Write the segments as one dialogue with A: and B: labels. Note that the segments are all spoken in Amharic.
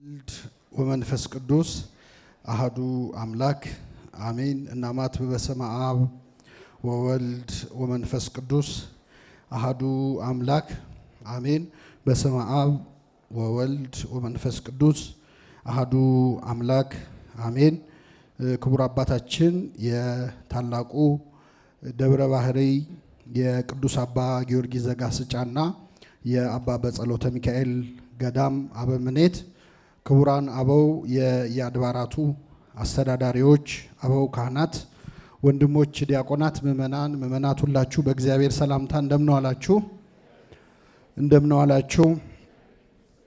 A: ወልድ ወመንፈስ ቅዱስ አሐዱ አምላክ አሜን። እናማት በስመ አብ ወወልድ ወመንፈስ ቅዱስ አሐዱ አምላክ አሜን። በስመ አብ ወወልድ ወመንፈስ ቅዱስ አሐዱ አምላክ አሜን። ክቡር አባታችን የታላቁ ደብረ ባህሪ የቅዱስ አባ ጊዮርጊስ ዘጋስጫና የአባ በጸሎተ ሚካኤል ገዳም አበምኔት፣ ክቡራን አበው የአድባራቱ አስተዳዳሪዎች፣ አበው ካህናት፣ ወንድሞች ዲያቆናት፣ ምእመናት ሁላችሁ በእግዚአብሔር ሰላምታ እንደምን ዋላችሁ?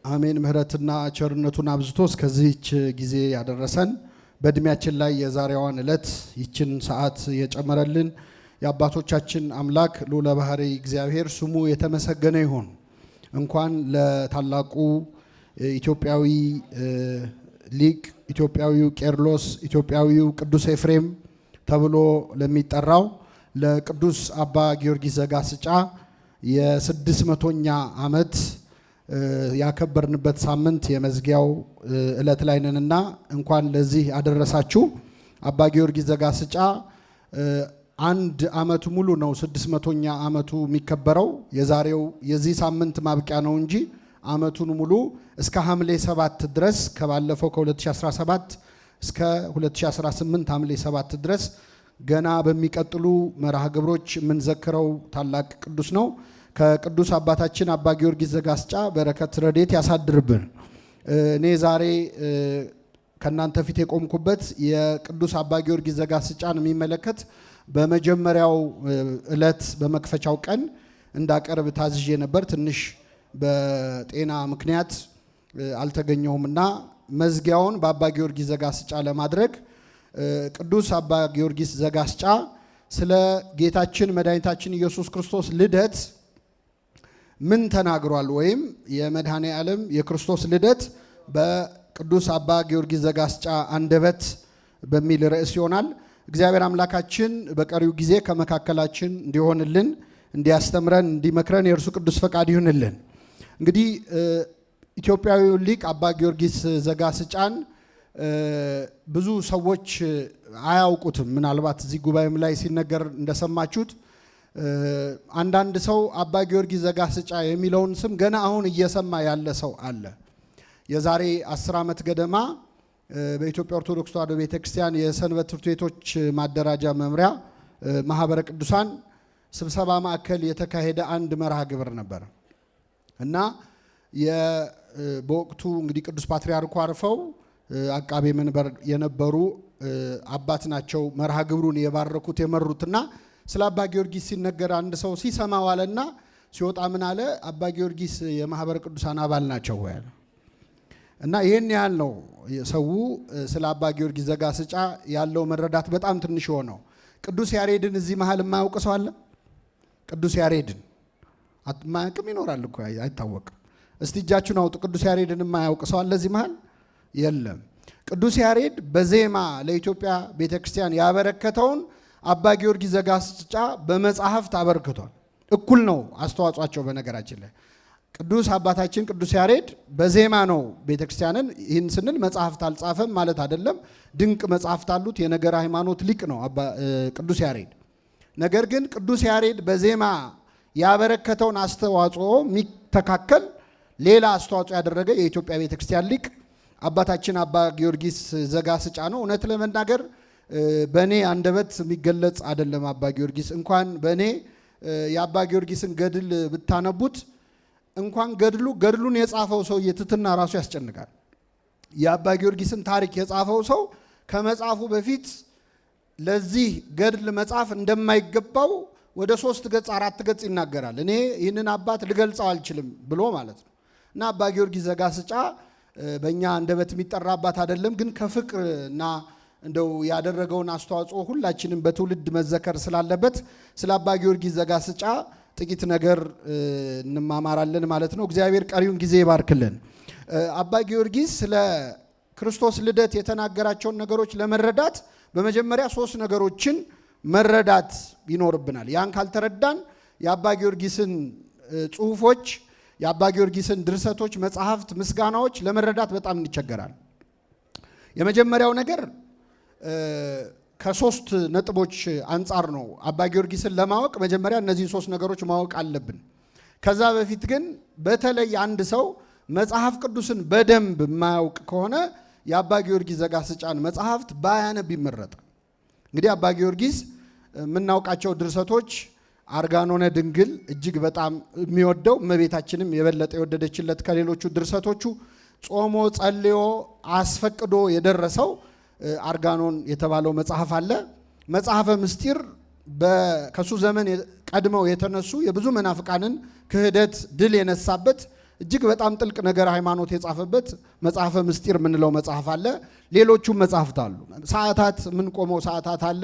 A: አሜን። ምሕረትና ቸርነቱን አብዝቶ እስከዚህች ጊዜ ያደረሰን በእድሜያችን ላይ የዛሬዋን ዕለት ይችን ሰዓት የጨመረልን የአባቶቻችን አምላክ ልዑለ ባሕሪ እግዚአብሔር ስሙ የተመሰገነ ይሁን። እንኳን ለታላቁ ኢትዮጵያዊ ሊቅ ኢትዮጵያዊው ቄርሎስ ኢትዮጵያዊው ቅዱስ ኤፍሬም ተብሎ ለሚጠራው ለቅዱስ አባ ጊዮርጊስ ዘጋስጫ የ600ኛ ዓመት ያከበርንበት ሳምንት የመዝጊያው ዕለት ላይ ነንና እንኳን ለዚህ አደረሳችሁ። አባ ጊዮርጊስ ዘጋስጫ አንድ ዓመት ሙሉ ነው 600ኛ ዓመቱ የሚከበረው። የዛሬው የዚህ ሳምንት ማብቂያ ነው እንጂ ዓመቱን ሙሉ እስከ ሐምሌ 7 ድረስ ከባለፈው ከ2017 እስከ 2018 ሐምሌ 7 ድረስ ገና በሚቀጥሉ መርሃ ግብሮች የምንዘክረው ታላቅ ቅዱስ ነው። ከቅዱስ አባታችን አባ ጊዮርጊስ ዘጋስጫ በረከት ረድኤት ያሳድርብን። እኔ ዛሬ ከእናንተ ፊት የቆምኩበት የቅዱስ አባ ጊዮርጊስ ዘጋስጫን የሚመለከት በመጀመሪያው ዕለት በመክፈቻው ቀን እንዳቀርብ ታዝዤ ነበር። ትንሽ በጤና ምክንያት አልተገኘሁምና መዝጊያውን በአባ ጊዮርጊስ ዘጋስጫ ለማድረግ ቅዱስ አባ ጊዮርጊስ ዘጋስጫ ስለ ጌታችን መድኃኒታችን ኢየሱስ ክርስቶስ ልደት ምን ተናግሯል፣ ወይም የመድኃኔ ዓለም የክርስቶስ ልደት በቅዱስ አባ ጊዮርጊስ ዘጋስጫ አንደበት በሚል ርዕስ ይሆናል። እግዚአብሔር አምላካችን በቀሪው ጊዜ ከመካከላችን እንዲሆንልን፣ እንዲያስተምረን፣ እንዲመክረን የእርሱ ቅዱስ ፈቃድ ይሁንልን። እንግዲህ ኢትዮጵያዊው ሊቅ አባ ጊዮርጊስ ዘጋስጫን ብዙ ሰዎች አያውቁትም። ምናልባት እዚህ ጉባኤም ላይ ሲነገር እንደሰማችሁት አንዳንድ ሰው አባ ጊዮርጊስ ዘጋስጫ የሚለውን ስም ገና አሁን እየሰማ ያለ ሰው አለ። የዛሬ 10 ዓመት ገደማ በኢትዮጵያ ኦርቶዶክስ ተዋሕዶ ቤተክርስቲያን የሰንበት ትምህርት ቤቶች ማደራጃ መምሪያ ማህበረ ቅዱሳን ስብሰባ ማዕከል የተካሄደ አንድ መርሃ ግብር ነበር እና በወቅቱ እንግዲህ ቅዱስ ፓትርያርኩ አርፈው አቃቤ መንበር የነበሩ አባት ናቸው መርሃ ግብሩን የባረኩት የመሩትና ስለ አባ ጊዮርጊስ ሲነገር አንድ ሰው ሲሰማ ዋለና ሲወጣ ምን አለ? አባ ጊዮርጊስ የማህበረ ቅዱሳን አባል ናቸው ወይ? እና ይህን ያህል ነው ሰው ስለ አባ ጊዮርጊስ ዘጋስጫ ያለው መረዳት በጣም ትንሽ ሆነው። ቅዱስ ያሬድን እዚህ መሃል የማያውቅ ሰው አለ? ቅዱስ ያሬድን ማያውቅም ይኖራል እኮ አይታወቅም። እስቲ እጃችሁን አውጡ። ቅዱስ ያሬድን የማያውቅ ሰው አለ እዚህ መሃል? የለም። ቅዱስ ያሬድ በዜማ ለኢትዮጵያ ቤተክርስቲያን ያበረከተውን አባ ጊዮርጊስ ዘጋስጫ በመጽሐፍት አበርክቷል። እኩል ነው አስተዋጽኦአቸው። በነገራችን ላይ ቅዱስ አባታችን ቅዱስ ያሬድ በዜማ ነው ቤተክርስቲያንን፣ ይህን ስንል መጽሐፍት አልጻፈም ማለት አይደለም። ድንቅ መጽሐፍት አሉት። የነገረ ሃይማኖት ሊቅ ነው ቅዱስ ያሬድ። ነገር ግን ቅዱስ ያሬድ በዜማ ያበረከተውን አስተዋጽኦ የሚተካከል ሌላ አስተዋጽኦ ያደረገ የኢትዮጵያ ቤተክርስቲያን ሊቅ አባታችን አባ ጊዮርጊስ ዘጋስጫ ነው። እውነት ለመናገር በእኔ አንደበት የሚገለጽ አይደለም። አባ ጊዮርጊስ እንኳን በእኔ የአባ ጊዮርጊስን ገድል ብታነቡት እንኳን ገድሉን የጻፈው ሰው የትትና ራሱ ያስጨንቃል። የአባ ጊዮርጊስን ታሪክ የጻፈው ሰው ከመጻፉ በፊት ለዚህ ገድል መጻፍ እንደማይገባው ወደ 3 ገጽ 4 ገጽ ይናገራል። እኔ ይህንን አባት ልገልጸው አልችልም ብሎ ማለት ነው። እና አባ ጊዮርጊስ ዘጋስጫ በእኛ አንደበት የሚጠራ አባት አይደለም፣ ግን ከፍቅርና እንደው ያደረገውን አስተዋጽኦ ሁላችንም በትውልድ መዘከር ስላለበት ስለ አባ ጊዮርጊስ ዘጋስጫ ጥቂት ነገር እንማማራለን ማለት ነው። እግዚአብሔር ቀሪውን ጊዜ ይባርክልን። አባ ጊዮርጊስ ስለ ክርስቶስ ልደት የተናገራቸውን ነገሮች ለመረዳት በመጀመሪያ 3 ነገሮችን መረዳት ይኖርብናል። ያን ካልተረዳን የአባ ጊዮርጊስን ጽሑፎች የአባ ጊዮርጊስን ድርሰቶች፣ መጽሐፍት፣ ምስጋናዎች ለመረዳት በጣም እንቸገራለን። የመጀመሪያው ነገር ከሶስት ነጥቦች አንጻር ነው። አባ ጊዮርጊስን ለማወቅ መጀመሪያ እነዚህን ሶስት ነገሮች ማወቅ አለብን። ከዛ በፊት ግን በተለይ አንድ ሰው መጽሐፍ ቅዱስን በደንብ የማያውቅ ከሆነ የአባ ጊዮርጊስ ዘጋስጫን መጽሐፍት ባያነብ ይመረጣል። እንግዲህ አባ ጊዮርጊስ የምናውቃቸው ድርሰቶች አርጋኖነ ድንግል እጅግ በጣም የሚወደው እመቤታችንም የበለጠ የወደደችለት ከሌሎቹ ድርሰቶቹ ጾሞ ጸልዮ አስፈቅዶ የደረሰው አርጋኖን የተባለው መጽሐፍ አለ። መጽሐፈ ምስጢር ከሱ ዘመን ቀድመው የተነሱ የብዙ መናፍቃንን ክህደት ድል የነሳበት እጅግ በጣም ጥልቅ ነገር ሃይማኖት የጻፈበት መጽሐፈ ምስጢር የምንለው መጽሐፍ አለ። ሌሎቹም መጽሐፍት አሉ። ሰዓታት የምንቆመው ሰዓታት አለ።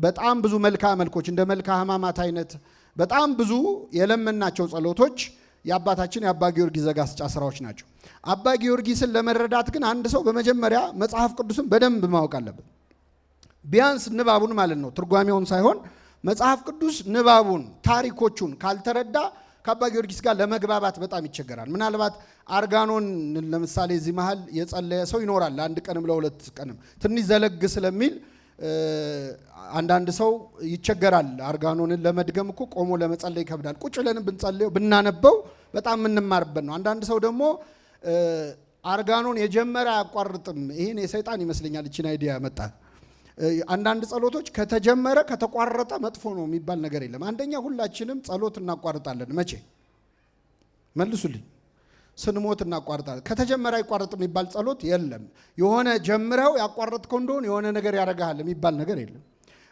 A: በጣም ብዙ መልክዓ መልኮች እንደ መልክዓ ሕማማት አይነት በጣም ብዙ የለመናቸው ጸሎቶች የአባታችን የአባ ጊዮርጊስ ዘጋስጫ ስራዎች ናቸው። አባ ጊዮርጊስን ለመረዳት ግን አንድ ሰው በመጀመሪያ መጽሐፍ ቅዱስን በደንብ ማወቅ አለበት። ቢያንስ ንባቡን ማለት ነው፣ ትርጓሜውን ሳይሆን መጽሐፍ ቅዱስ ንባቡን፣ ታሪኮቹን ካልተረዳ ከአባ ጊዮርጊስ ጋር ለመግባባት በጣም ይቸገራል። ምናልባት አርጋኖን ለምሳሌ እዚህ መሃል የጸለየ ሰው ይኖራል፣ ለአንድ ቀንም ለሁለት ቀንም ትንሽ ዘለግ ስለሚል አንዳንድ ሰው ይቸገራል። አርጋኖንን ለመድገም እኮ ቆሞ ለመጸለይ ይከብዳል። ቁጭ ብለን ብንጸልየው ብናነበው በጣም የምንማርበት ነው። አንዳንድ ሰው ደግሞ አርጋኖን የጀመረ አያቋርጥም። ይህን የሰይጣን ይመስለኛል እችን አይዲያ ያመጣ። አንዳንድ ጸሎቶች ከተጀመረ ከተቋረጠ መጥፎ ነው የሚባል ነገር የለም። አንደኛ ሁላችንም ጸሎት እናቋርጣለን። መቼ መልሱልኝ? ስንሞት እናቋርጣለን። ከተጀመረ አይቋረጥ የሚባል ጸሎት የለም። የሆነ ጀምረው ያቋረጥከው እንደሆነ የሆነ ነገር ያደርግሃል የሚባል ነገር የለም።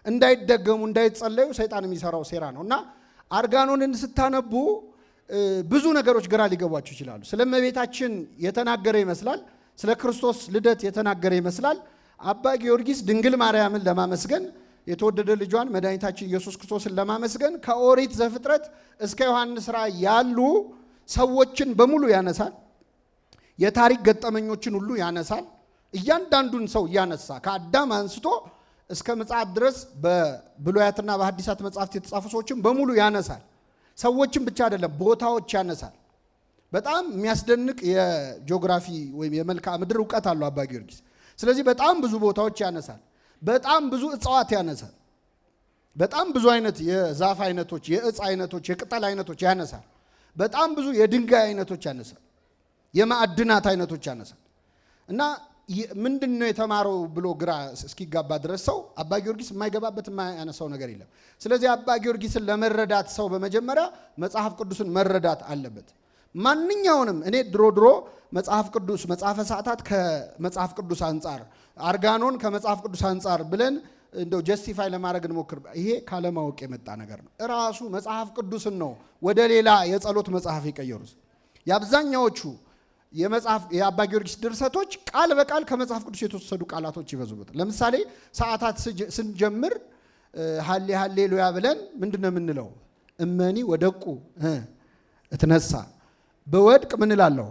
A: እንዳይደገሙ እንዳይጸለዩ ሰይጣን የሚሰራው ሴራ ነው። እና አርጋኖንን ስታነቡ ብዙ ነገሮች ግራ ሊገቧችሁ ይችላሉ። ስለ እመቤታችን የተናገረ ይመስላል። ስለ ክርስቶስ ልደት የተናገረ ይመስላል። አባ ጊዮርጊስ ድንግል ማርያምን ለማመስገን የተወደደ ልጇን መድኃኒታችን ኢየሱስ ክርስቶስን ለማመስገን ከኦሪት ዘፍጥረት እስከ ዮሐንስ ራእይ ያሉ ሰዎችን በሙሉ ያነሳል። የታሪክ ገጠመኞችን ሁሉ ያነሳል። እያንዳንዱን ሰው እያነሳ ከአዳም አንስቶ እስከ ምጽአት ድረስ በብሉያትና በሐዲሳት መጻሕፍት የተጻፉ ሰዎችን በሙሉ ያነሳል። ሰዎችን ብቻ አይደለም፣ ቦታዎች ያነሳል። በጣም የሚያስደንቅ የጂኦግራፊ ወይም የመልክዓ ምድር እውቀት አለው አባ ጊዮርጊስ። ስለዚህ በጣም ብዙ ቦታዎች ያነሳል። በጣም ብዙ እጽዋት ያነሳል። በጣም ብዙ አይነት የዛፍ አይነቶች፣ የእጽ አይነቶች፣ የቅጠል አይነቶች ያነሳል። በጣም ብዙ የድንጋይ አይነቶች ያነሳል። የማዕድናት አይነቶች ያነሳል። እና ምንድን ነው የተማረው ብሎ ግራ እስኪጋባ ድረስ ሰው አባ ጊዮርጊስ የማይገባበት የማያነሳው ነገር የለም። ስለዚህ አባ ጊዮርጊስን ለመረዳት ሰው በመጀመሪያ መጽሐፍ ቅዱስን መረዳት አለበት። ማንኛውንም እኔ ድሮ መጽሐፍ ቅዱስ መጽሐፈ ሰዓታት ከመጽሐፍ ቅዱስ አንጻር፣ አርጋኖን ከመጽሐፍ ቅዱስ አንጻር ብለን እንደው ጀስቲፋይ ለማድረግ እንሞክር። ይሄ ካለማወቅ የመጣ ነገር ነው። እራሱ መጽሐፍ ቅዱስን ነው ወደ ሌላ የጸሎት መጽሐፍ የቀየሩት። የአብዛኛዎቹ የአባ ጊዮርጊስ ድርሰቶች ቃል በቃል ከመጽሐፍ ቅዱስ የተወሰዱ ቃላቶች ይበዙበታል። ለምሳሌ ሰዓታት ስንጀምር ሃሌ ሃሌሉያ ብለን ምንድን ነው የምንለው? እመኒ ወደቁ እትነሳ፣ በወድቅ ምን እላለሁ?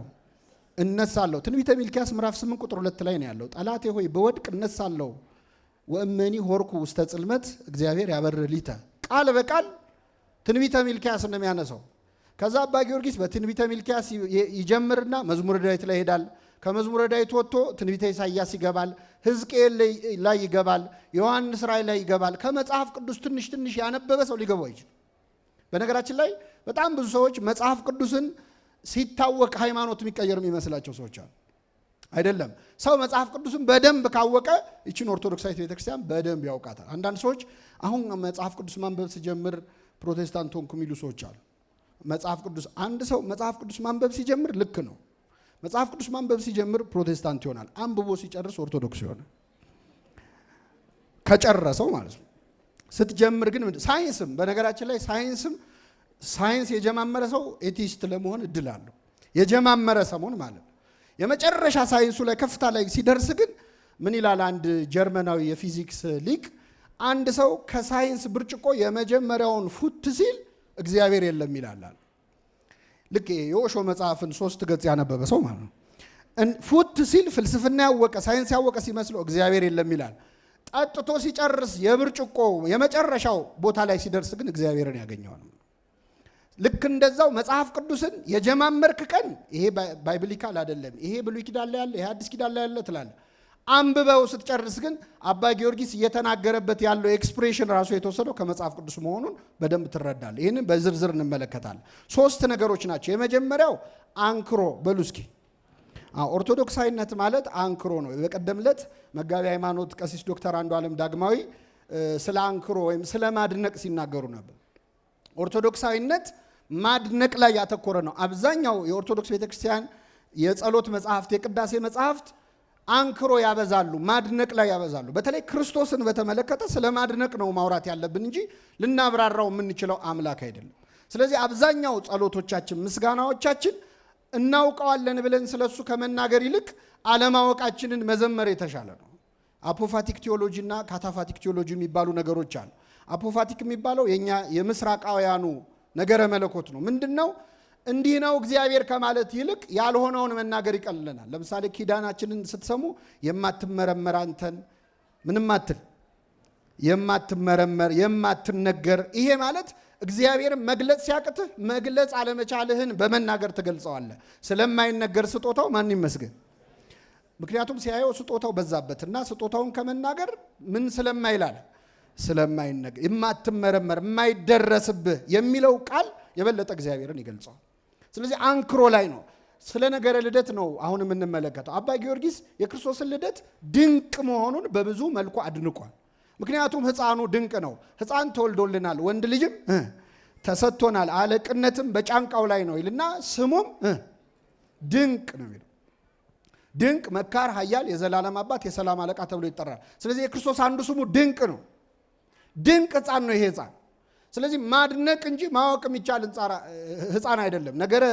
A: እነሳለሁ። ትንቢተ ሚልክያስ ምዕራፍ 8 ቁጥር 2 ላይ ነው ያለው። ጠላቴ ሆይ በወድቅ እነሳለሁ ወእመኒ ሆርኩ ውስተ ጽልመት እግዚአብሔር ያበርህ ሊተ። ቃል በቃል ትንቢተ ሚልክያስ ነው የሚያነሳው። ከዛ አባ ጊዮርጊስ በትንቢተ ሚልክያስ ይጀምርና መዝሙረ ዳዊት ላይ ይሄዳል። ከመዝሙረ ዳዊት ወጥቶ ትንቢተ ኢሳይያስ ይገባል፣ ሕዝቅኤል ላይ ይገባል፣ ዮሐንስ ራእይ ላይ ይገባል። ከመጽሐፍ ቅዱስ ትንሽ ትንሽ ያነበበ ሰው ሊገባው ይችላል። በነገራችን ላይ በጣም ብዙ ሰዎች መጽሐፍ ቅዱስን ሲታወቅ ሃይማኖት የሚቀየር የሚመስላቸው ሰዎች አሉ። አይደለም። ሰው መጽሐፍ ቅዱስን በደንብ ካወቀ ይችን ኦርቶዶክሳዊት ቤተክርስቲያን በደንብ ያውቃታል። አንዳንድ ሰዎች አሁን መጽሐፍ ቅዱስ ማንበብ ሲጀምር ፕሮቴስታንት ሆንኩ የሚሉ ሰዎች አሉ። አንድ ሰው መጽሐፍ ቅዱስ ማንበብ ሲጀምር ልክ ነው። መጽሐፍ ቅዱስ ማንበብ ሲጀምር ፕሮቴስታንት ይሆናል። አንብቦ ሲጨርስ ኦርቶዶክስ ይሆናል። ከጨረሰው ማለት ነው። ስትጀምር ግን ሳይንስም በነገራችን ላይ ሳይንስ የጀማመረ ሰው ኤቲስት ለመሆን እድል አለው። የጀማመረ ሰሞን ማለት ነው። የመጨረሻ ሳይንሱ ላይ ከፍታ ላይ ሲደርስ ግን ምን ይላል አንድ ጀርመናዊ የፊዚክስ ሊቅ፣ አንድ ሰው ከሳይንስ ብርጭቆ የመጀመሪያውን ፉት ሲል እግዚአብሔር የለም ይላል። ልክ የኦሾ መጽሐፍን 3 ገጽ ያነበበ ሰው ማለት ነው። ፉት ሲል ፍልስፍና ያወቀ ሳይንስ ያወቀ ሲመስለው እግዚአብሔር የለም ይላል። ጠጥቶ ሲጨርስ የብርጭቆ የመጨረሻው ቦታ ላይ ሲደርስ ግን እግዚአብሔርን ያገኘዋል። ልክ እንደዛው መጽሐፍ ቅዱስን የጀማመርክ ቀን ይሄ ባይብሊካል አይደለም፣ ይሄ ብሉይ ኪዳን ላይ ያለ፣ ይሄ አዲስ ኪዳን ላይ ያለ ትላለህ። አንብበው ስትጨርስ ግን አባ ጊዮርጊስ እየተናገረበት ያለው ኤክስፕሬሽን ራሱ የተወሰደው ከመጽሐፍ ቅዱስ መሆኑን በደንብ ትረዳለህ። ይህንን በዝርዝር እንመለከታለን። 3 ነገሮች ናቸው። የመጀመሪያው አንክሮ በሉ እስኪ። ኦርቶዶክሳዊነት ማለት አንክሮ ነው። በቀደም ዕለት መጋቢ ሃይማኖት ቀሲስ ዶክተር አንዱዓለም ዳግማዊ ስለ አንክሮ ወይም ስለ ማድነቅ ሲናገሩ ነበር። ኦርቶዶክሳዊነት ማድነቅ ላይ ያተኮረ ነው። አብዛኛው የኦርቶዶክስ ቤተክርስቲያን የጸሎት መጽሐፍት፣ የቅዳሴ መጽሐፍት አንክሮ ያበዛሉ፣ ማድነቅ ላይ ያበዛሉ። በተለይ ክርስቶስን በተመለከተ ስለ ማድነቅ ነው ማውራት ያለብን እንጂ ልናብራራው የምንችለው አምላክ አይደለም። ስለዚህ አብዛኛው ጸሎቶቻችን፣ ምስጋናዎቻችን እናውቀዋለን ብለን ስለሱ ከመናገር ይልቅ አለማወቃችንን መዘመር የተሻለ ነው። አፖፋቲክ ቴዎሎጂ እና ካታፋቲክ ቴዎሎጂ የሚባሉ ነገሮች አሉ። አፖፋቲክ የሚባለው የኛ የምስራቃውያኑ ነገረ መለኮት ነው። ምንድነው? እንዲህ ነው እግዚአብሔር ከማለት ይልቅ ያልሆነውን መናገር ይቀልለናል። ለምሳሌ ኪዳናችንን ስትሰሙ የማትመረመር አንተን ምንም አትል፣ የማትመረመር የማትነገር። ይሄ ማለት እግዚአብሔርን መግለጽ ሲያቅትህ መግለጽ አለመቻልህን በመናገር ትገልጸዋለህ። ስለማይነገር ስጦታው ማን ይመስገን? ምክንያቱም ሲያየው ስጦታው በዛበትና ስጦታውን ከመናገር ምን ስለማይላል ስለማይነገር፣ የማትመረመር የማይደረስብህ የሚለው ቃል የበለጠ እግዚአብሔርን ይገልጸዋል። ስለዚህ አንክሮ ላይ ነው። ስለ ነገረ ልደት ነው አሁን የምንመለከተው። አባ ጊዮርጊስ የክርስቶስን ልደት ድንቅ መሆኑን በብዙ መልኩ አድንቋል። ምክንያቱም ሕፃኑ ድንቅ ነው። ሕፃን ተወልዶልናል፣ ወንድ ልጅም ተሰጥቶናል፣ አለቅነትም በጫንቃው ላይ ነው ይልና ስሙም ድንቅ ነው የሚለው። ድንቅ፣ መካር፣ ኃያል፣ የዘላለም አባት፣ የሰላም አለቃ ተብሎ ይጠራል። ስለዚህ የክርስቶስ አንዱ ስሙ ድንቅ ነው። ድንቅ ሕፃን ነው ይሄ ሕፃን። ስለዚህ ማድነቅ እንጂ ማወቅ የሚቻል ሕፃን አይደለም። ነገረ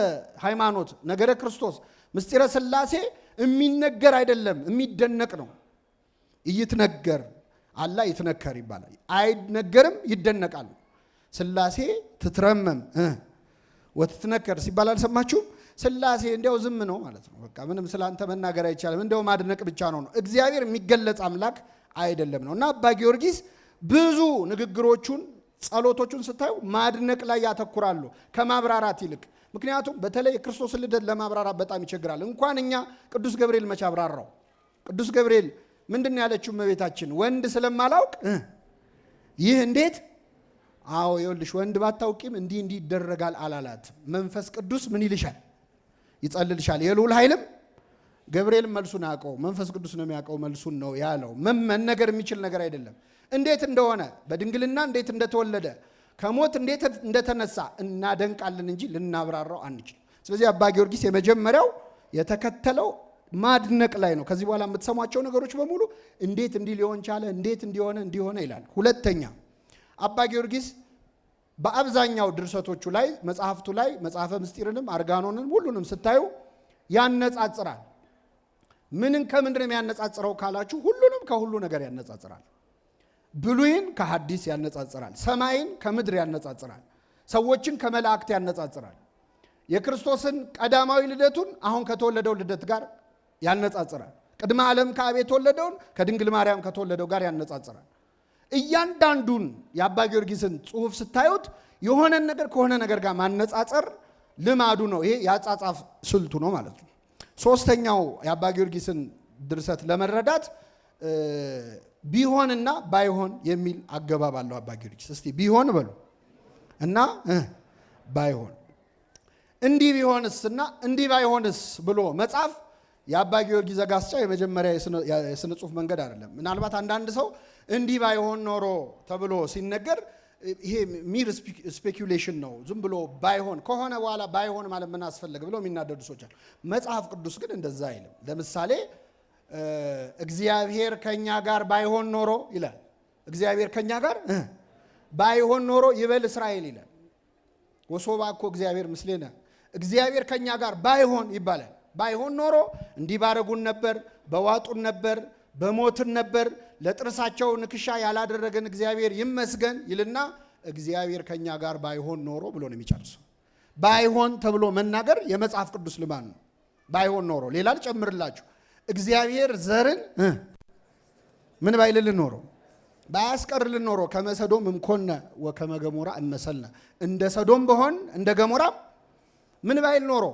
A: ሃይማኖት፣ ነገረ ክርስቶስ፣ ምስጢረ ሥላሴ የሚነገር አይደለም፣ የሚደነቅ ነው። ይትነገር አላ ይትነከር ይባላል። አይነገርም፣ ይደነቃል። ሥላሴ ትትረመም ወትትነከር ሲባል አልሰማችሁም? ሥላሴ እንዲያው ዝም ነው ማለት ነው። በቃ ምንም ስላንተ መናገር አይቻልም፣ እንዲያው ማድነቅ ብቻ ነው። እግዚአብሔር የሚገለጽ አምላክ አይደለም ነው። እና አባ ጊዮርጊስ ብዙ ንግግሮቹን፣ ጸሎቶቹን ስታዩ ማድነቅ ላይ ያተኩራሉ ከማብራራት ይልቅ። ምክንያቱም በተለይ የክርስቶስን ልደት ለማብራራት በጣም ይቸግራል። እንኳን እኛ ቅዱስ ገብርኤል መቼ አብራራው? ቅዱስ ገብርኤል ምንድን ነው ያለችው እመቤታችን? ወንድ ስለማላውቅ ይህ እንዴት? አዎ ይኸውልሽ፣ ወንድ ባታውቂም እንዲህ እንዲህ ይደረጋል አላላት። መንፈስ ቅዱስ ምን ይልሻል? ይጸልልሻል። የልዑል ኃይልም ገብርኤልም መልሱን አያውቀው፣ መንፈስ ቅዱስ ነው የሚያውቀው መልሱን ነው ያለው። መነገር የሚችል ነገር አይደለም። እንዴት እንደሆነ በድንግልና እንዴት እንደተወለደ ከሞት እንዴት እንደተነሳ እናደንቃለን እንጂ ልናብራራው አንችል። ስለዚህ አባ ጊዮርጊስ የመጀመሪያው የተከተለው ማድነቅ ላይ ነው። ከዚህ በኋላ የምትሰሟቸው ነገሮች በሙሉ እንዴት እንዲህ ሊሆን ቻለ፣ እንዴት እንዲሆነ ይላል። ሁለተኛ አባ ጊዮርጊስ በአብዛኛው ድርሰቶቹ ላይ፣ መጽሐፍቱ ላይ፣ መጽሐፈ ምስጢርንም አርጋኖንም ሁሉንም ስታዩ ያነጻጽራል። ምንን ከምንድን ነው የሚያነጻጽረው ካላችሁ፣ ሁሉንም ከሁሉ ነገር ያነጻጽራል። ብሉይን ከሐዲስ ያነጻጽራል። ሰማይን ከምድር ያነጻጽራል። ሰዎችን ከመላእክት ያነጻጽራል። የክርስቶስን ቀዳማዊ ልደቱን አሁን ከተወለደው ልደት ጋር ያነጻጽራል። ቅድመ ዓለም ከአብ የተወለደውን ከድንግል ማርያም ከተወለደው ጋር ያነጻጽራል። እያንዳንዱን የአባ ጊዮርጊስን ጽሑፍ ስታዩት የሆነን ነገር ከሆነ ነገር ጋር ማነጻጸር ልማዱ ነው። ይሄ የአጻጻፍ ስልቱ ነው ማለት ነው። ሶስተኛው የአባ ጊዮርጊስን ድርሰት ለመረዳት ቢሆንና ባይሆን የሚል አገባብ አለው አባ ጊዮርጊስ። እስቲ ቢሆን በሉ እና ባይሆን፣ እንዲህ ቢሆንስና እንዲህ ባይሆንስ ብሎ መጻፍ የአባ ጊዮርጊስ ዘጋስጫ የመጀመሪያ የስነ ጽሑፍ መንገድ አይደለም። ምናልባት አንዳንድ ሰው እንዲህ ባይሆን ኖሮ ተብሎ ሲነገር ይሄ ሚር ስፔኩሌሽን ነው፣ ዝም ብሎ ባይሆን ከሆነ በኋላ ባይሆን ማለት ምን አስፈለገ ብለው የሚናደዱ ሰዎች አሉ። መጽሐፍ ቅዱስ ግን እንደዛ አይልም። ለምሳሌ እግዚአብሔር ከኛ ጋር ባይሆን ኖሮ ይላል። እግዚአብሔር ከኛ ጋር ባይሆን ኖሮ ይበል እስራኤል ይላል። ወሶባ እኮ እግዚአብሔር ምስሌነ፣ እግዚአብሔር ከኛ ጋር ባይሆን ይባላል። ባይሆን ኖሮ እንዲህ ባረጉን ነበር፣ በዋጡን ነበር፣ በሞትን ነበር፣ ለጥርሳቸው ንክሻ ያላደረገን እግዚአብሔር ይመስገን ይልና እግዚአብሔር ከኛ ጋር ባይሆን ኖሮ ብሎ ነው የሚጨርሰው። ባይሆን ተብሎ መናገር የመጽሐፍ ቅዱስ ልማድ ነው። ባይሆን ኖሮ ሌላ ልጨምርላችሁ። እግዚአብሔር ዘርን ምን ባይልልን ኖሮ ባያስቀርልን ኖሮ ከመሰዶም እምኮነ ወከመገሞራ እመሰልነ እንደ ሰዶም በሆን እንደ ገሞራ ምን ባይል ኖሮ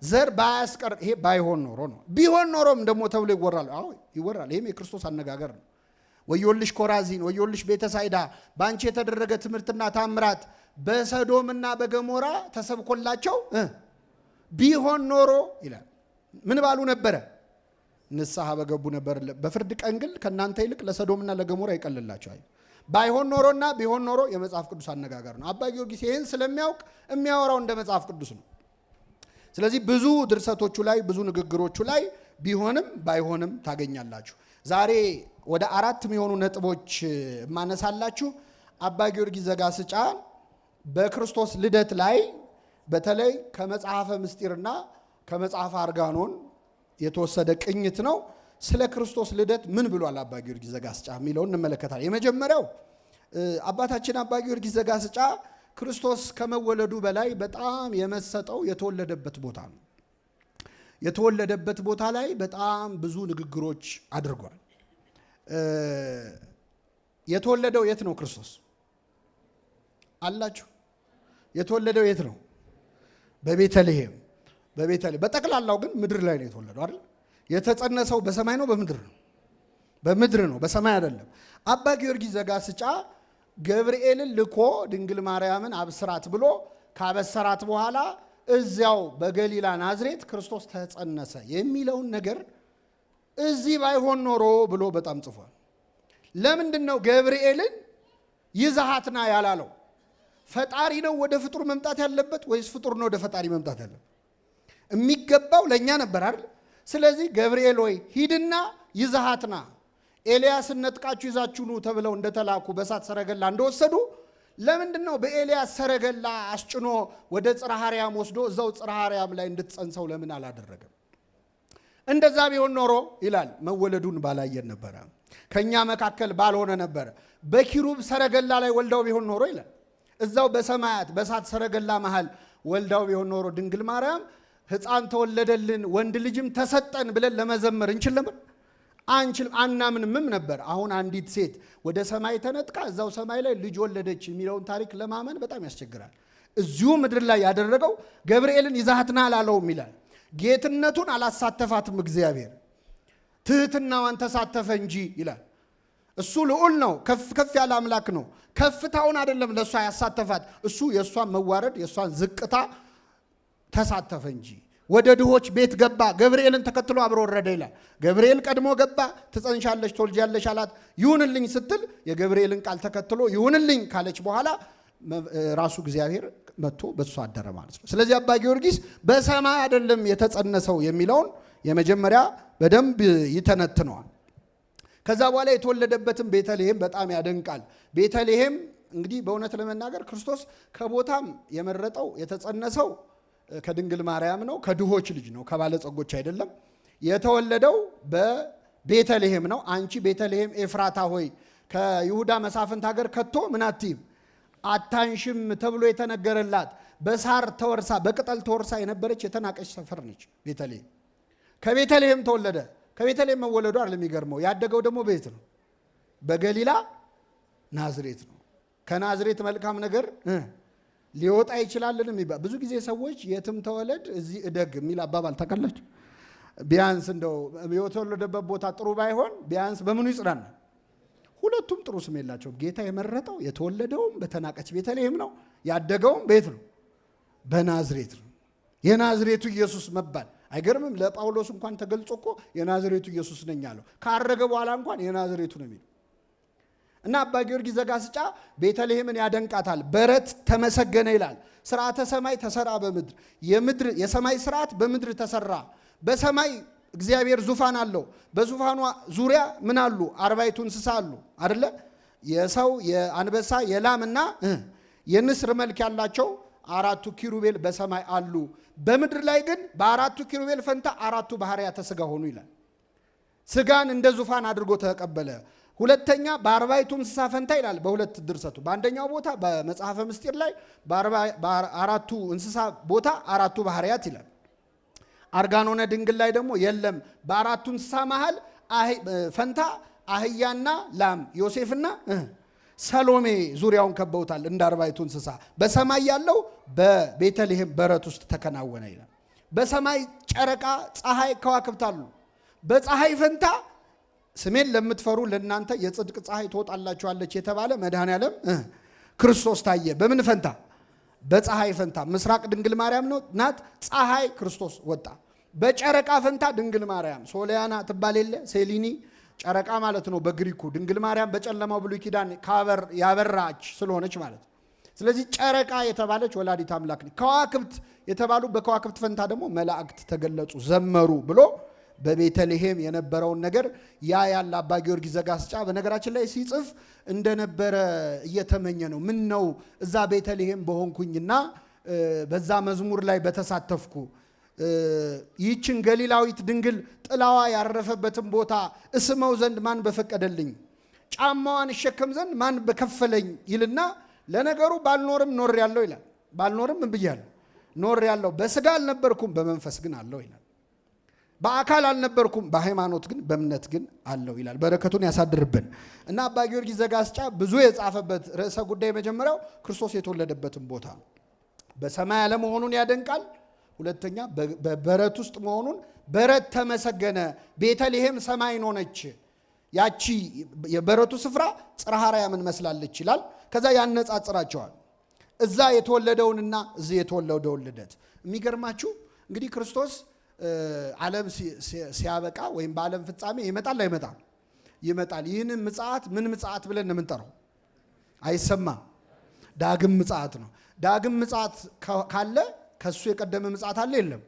A: ዘር ባያስቀር ይሄ ባይሆን ኖሮ ነው። ቢሆን ኖሮም ደግሞ ተብሎ ይወራል። አዎ ይወራል። ይሄም የክርስቶስ አነጋገር ነው። ወዮልሽ ኮራዚን፣ ወዮልሽ ቤተሳይዳ፣ ባንቺ የተደረገ ትምህርትና ታምራት በሰዶምና በገሞራ ተሰብኮላቸው ቢሆን ኖሮ ይላል ምን ባሉ ነበረ? ንስሐ በገቡ ነበር። በፍርድ ቀን ግን ከናንተ ይልቅ ለሰዶምና ለገሞራ ይቀልላቸዋል። ባይሆን ኖሮና ቢሆን ኖሮ የመጽሐፍ ቅዱስ አነጋገር ነው። አባ ጊዮርጊስ ይህን ስለሚያውቅ የሚያወራው እንደ መጽሐፍ ቅዱስ ነው። ስለዚህ ብዙ ድርሰቶቹ ላይ ብዙ ንግግሮቹ ላይ ቢሆንም ባይሆንም ታገኛላችሁ። ዛሬ ወደ 4 የሚሆኑ ነጥቦች ማነሳላችሁ። አባ ጊዮርጊስ ዘጋስጫ በክርስቶስ ልደት ላይ በተለይ ከመጽሐፈ ምስጢርና ከመጽሐፈ አርጋኖን የተወሰደ ቅኝት ነው። ስለ ክርስቶስ ልደት ምን ብሏል አባ ጊዮርጊስ ዘጋስጫ የሚለውን እንመለከታለን። የመጀመሪያው አባታችን አባ ጊዮርጊስ ዘጋስጫ ክርስቶስ ከመወለዱ በላይ በጣም የመሰጠው የተወለደበት ቦታ ነው። የተወለደበት ቦታ ላይ በጣም ብዙ ንግግሮች አድርጓል። የተወለደው የት ነው ክርስቶስ አላችሁ? የተወለደው የት ነው? በቤተልሔም። በጠቅላላው ግን ምድር ላይ ነው የተወለደው አይደል? የተጸነሰው በሰማይ ነው በምድር ነው? በምድር ነው፣ በሰማይ አይደለም። አባ ጊዮርጊስ ዘጋስጫ ገብርኤልን ልኮ ድንግል ማርያምን አብስራት ብሎ ካበሰራት በኋላ እዚያው በገሊላ ናዝሬት ክርስቶስ ተጸነሰ የሚለውን ነገር እዚህ ባይሆን ኖሮ ብሎ በጣም ጽፏል። ለምንድን ነው ገብርኤልን ይዛሃትና ያላለው? ፈጣሪ ነው ወደ ፍጡር መምጣት ያለበት ወይስ ፍጡር ነው ወደ ፈጣሪ መምጣት ያለበት? የሚገባው ለእኛ ነበር አይደል? ስለዚህ ገብርኤል ወይ ሂድና ይዛሃትና ኤልያስን ነጥቃችሁ ይዛችሁ ኑ ተብለው እንደተላኩ በእሳት ሰረገላ እንደወሰዱ ለምንድን ነው በኤልያስ ሰረገላ አስጭኖ ወደ ጽርሐ አርያም ወስዶ እዛው ጽርሐ አርያም ላይ እንድትጸንሰው ለምን አላደረገም? እንደዛ ቢሆን ኖሮ ይላል መወለዱን ባላየን ነበረ፣ ከኛ መካከል ባልሆነ ነበረ። በኪሩብ ሰረገላ ላይ ወልዳው ቢሆን ኖሮ ይላል እዛው በሰማያት በእሳት ሰረገላ መሃል ወልዳው ቢሆን ኖሮ ድንግል ማርያም ሕፃን ተወለደልን ወንድ ልጅም ተሰጠን ብለን ለመዘመር እንችል ነበር? አንችልም፣ አናምንምም ነበር። አሁን አንዲት ሴት ወደ ሰማይ ተነጥቃ እዛው ሰማይ ላይ ልጅ ወለደች የሚለውን ታሪክ ለማመን በጣም ያስቸግራል። እዚሁ ምድር ላይ ያደረገው ገብርኤልን ይዛሃትና አላለውም ይላል። ጌትነቱን አላሳተፋትም እግዚአብሔር፣ ትህትናዋን ተሳተፈ እንጂ ይላል። እሱ ልዑል ነው፣ ከፍ ያለ አምላክ ነው። ከፍታውን አይደለም ለእሷ ያሳተፋት፣ እሱ የእሷን መዋረድ የእሷን ዝቅታ ተሳተፈ እንጂ። ወደ ድሆች ቤት ገባ፣ ገብርኤልን ተከትሎ አብሮ ወረደ ይላል። ገብርኤል ቀድሞ ገባ፣ ትጸንሻለሽ ትወልጃለሽ አላት። ይሁንልኝ ስትል የገብርኤልን ቃል ተከትሎ ይሁንልኝ ካለች በኋላ ራሱ እግዚአብሔር መጥቶ በእሱ አደረ ማለት ነው። ስለዚህ አባ ጊዮርጊስ በሰማይ አይደለም የተጸነሰው የሚለውን የመጀመሪያ በደንብ ይተነትነዋል። ከዛ በኋላ የተወለደበትን ቤተልሔም በጣም ያደንቃል። ቤተልሔም እንግዲህ በእውነት ለመናገር ክርስቶስ ከቦታም የመረጠው የተጸነሰው ከድንግል ማርያም ነው። ከድሆች ልጅ ነው፣ ከባለጸጎች አይደለም። የተወለደው በቤተልሔም ነው። አንቺ ቤተልሔም ኤፍራታ ሆይ ከይሁዳ መሳፍንት ሀገር ከቶ ምን አትይም አታንሽም ተብሎ የተነገረላት በሳር ተወርሳ በቅጠል ተወርሳ የነበረች የተናቀች ሰፈር ነች ቤተልሔም። ከቤተልሔም ተወለደ። ከቤተልሔም መወለዱ አይደለም የሚገርመው፣ ያደገው ደግሞ ቤት ነው፣ በገሊላ ናዝሬት ነው። ከናዝሬት መልካም ነገር ሊወጣ ይችላልን የሚባል ብዙ ጊዜ ሰዎች የትም ተወለድ እዚህ እደግ የሚል አባባል ታውቃላችሁ። ቢያንስ እንደው የተወለደበት ቦታ ጥሩ ባይሆን ቢያንስ በምኑ ይጽናናል? ሁለቱም ጥሩ ስም የላቸውም። ጌታ የመረጠው የተወለደውም በተናቀች ቤተልሔም ነው፣ ያደገውም ቤት ነው፣ በናዝሬት ነው። የናዝሬቱ ኢየሱስ መባል አይገርምም? ለጳውሎስ እንኳን ተገልጾ እኮ የናዝሬቱ ኢየሱስ ነኝ አለው። ካረገ በኋላ እንኳን የናዝሬቱ ነው የሚለው እና አባ ጊዮርጊስ ዘጋስጫ ቤተልሔምን ያደንቃታል። በረት ተመሰገነ ይላል። ስርዓተ ሰማይ ተሰራ በምድር የሰማይ ስርዓት በምድር ተሰራ። በሰማይ እግዚአብሔር ዙፋን አለው። በዙፋኗ ዙሪያ ምን አሉ? 40 እንስሳ አሉ አይደለ? የሰው የአንበሳ የላምና የንስር መልክ ያላቸው 4 ኪሩቤል በሰማይ አሉ። በምድር ላይ ግን በ4 ኪሩቤል ፈንታ 4 ባህርያተ ሥጋ ሆኑ ይላል። ሥጋን እንደ ዙፋን አድርጎ ተቀበለ። ሁለተኛ በ40 እንስሳ ፈንታ ይላል በሁለት ድርሰቱ። በአንደኛው ቦታ በመጽሐፈ ምስጢር ላይ በ4 እንስሳ ቦታ 4 ባህርያት ይላል። አርጋኖነ ድንግል ላይ ደግሞ የለም በ4 እንስሳ መሃል ፈንታ አህያና ላም ዮሴፍና ሰሎሜ ዙሪያውን ከበውታል እንደ 40 እንስሳ። በሰማይ ያለው በቤተልሔም በረት ውስጥ ተከናወነ ይላል። በሰማይ ጨረቃ፣ ፀሐይ፣ ከዋክብት አሉ። በፀሐይ ፈንታ ስሜን ለምትፈሩ ለእናንተ የጽድቅ ፀሐይ ትወጣላችኋለች የተባለ መድኃኔዓለም ክርስቶስ ታየ። በምን ፈንታ? በፀሐይ ፈንታ። ምስራቅ ድንግል ማርያም ናት፣ ፀሐይ ክርስቶስ ወጣ። በጨረቃ ፈንታ ድንግል ማርያም ሶሊያና ትባል የለ ሴሊኒ ጨረቃ ማለት ነው በግሪኩ። ድንግል ማርያም በጨለማው ብሉይ ኪዳን ያበራች ስለሆነች ማለት። ስለዚህ ጨረቃ የተባለች ወላዲት አምላክ ነች። ከዋክብት የተባሉ በከዋክብት ፈንታ ደግሞ መላእክት ተገለጹ፣ ዘመሩ ብሎ በቤተልሔም የነበረውን ነገር ያለ አባ ጊዮርጊስ ዘጋስጫ በነገራችን ላይ ሲጽፍ እንደነበረ እየተመኘ ነው። ምን ነው እዛ ቤተልሔም በሆንኩኝና በዛ መዝሙር ላይ በተሳተፍኩ ይህችን ገሊላዊት ድንግል ጥላዋ ያረፈበትን ቦታ እስመው ዘንድ ማን በፈቀደልኝ፣ ጫማዋን እሸከም ዘንድ ማን በከፈለኝ ይልና ለነገሩ ባልኖርም ኖር ያለው ይላል። ባልኖርም ብያለሁ ኖር ያለው፣ በስጋ አልነበርኩም በመንፈስ ግን አለው ይላል። በአካል አልነበርኩም በሃይማኖት ግን በእምነት ግን አለው ይላል። በረከቱን ያሳድርብን እና አባ ጊዮርጊስ ዘጋስጫ ብዙ የጻፈበት ርዕሰ ጉዳይ መጀመሪያው ክርስቶስ የተወለደበትን ቦታ ነው። በሰማይ አለመሆኑን ያደንቃል። ሁለተኛ በበረት ውስጥ መሆኑን፣ በረት ተመሰገነ፣ ቤተልሔም ሰማይን ሆነች፣ ያቺ የበረቱ ስፍራ ጽርሐ አርያምን መስላለች ይላል። ከዛ ያነጻጽራቸዋል እዛ የተወለደውንና እዚህ የተወለደውን ልደት። የሚገርማችሁ እንግዲህ ክርስቶስ ዓለም ሲያበቃ ወይም በዓለም ፍጻሜ ይመጣል አይመጣም? ይመጣል። ይህንን ምጽአት ምን ምጽአት ብለን ነው የምንጠራው? አይሰማም። ዳግም ምጽአት ነው። ዳግም ምጽአት ካለ ከሱ የቀደመ ምጽአት አለ የለም?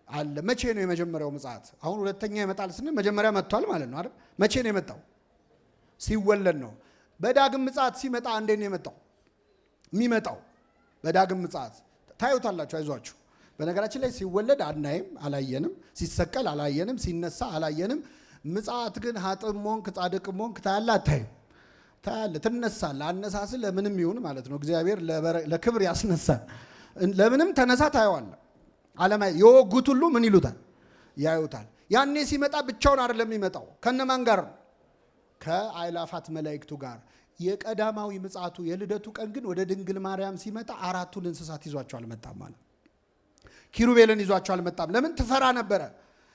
A: አለ። መቼ ነው የመጀመሪያው ምጽአት? አሁን ሁለተኛ ይመጣል ስንል መጀመሪያ መጥቷል ማለት ነው አይደል? መቼ ነው የመጣው? ሲወለድ ነው። በዳግም ምጽአት ሲመጣ እንዴት ነው የመጣው? የሚመጣው በዳግም ምጽአት ታዩታላችሁ፣ አይዟችሁ። በነገራችን ላይ ሲወለድ አናይም፣ አላየንም። ሲሰቀል አላየንም፣ ሲነሳ አላየንም። ምጽአት ግን ሀጥም ሞንክ ጻድቅም ሞንክ ታያለ አታይም? ታያለ፣ ትነሳለ። አነሳስ ለምንም ይሁን ማለት ነው እግዚአብሔር ለክብር ያስነሳል። ለምንም ተነሳ ታየዋለ። ዓለም የወጉት ሁሉ ምን ይሉታል? ያዩታል። ያኔ ሲመጣ ብቻውን አይደለም የሚመጣው። ከነማን ጋር ነው? ከአእላፋት መላእክቱ ጋር። የቀዳማዊ ምጽአቱ የልደቱ ቀን ግን ወደ ድንግል ማርያም ሲመጣ አራቱን እንስሳት ይዟቸው አልመጣም ማለት። ኪሩቤልን ይዟቸው አልመጣም። ለምን? ትፈራ ነበረ።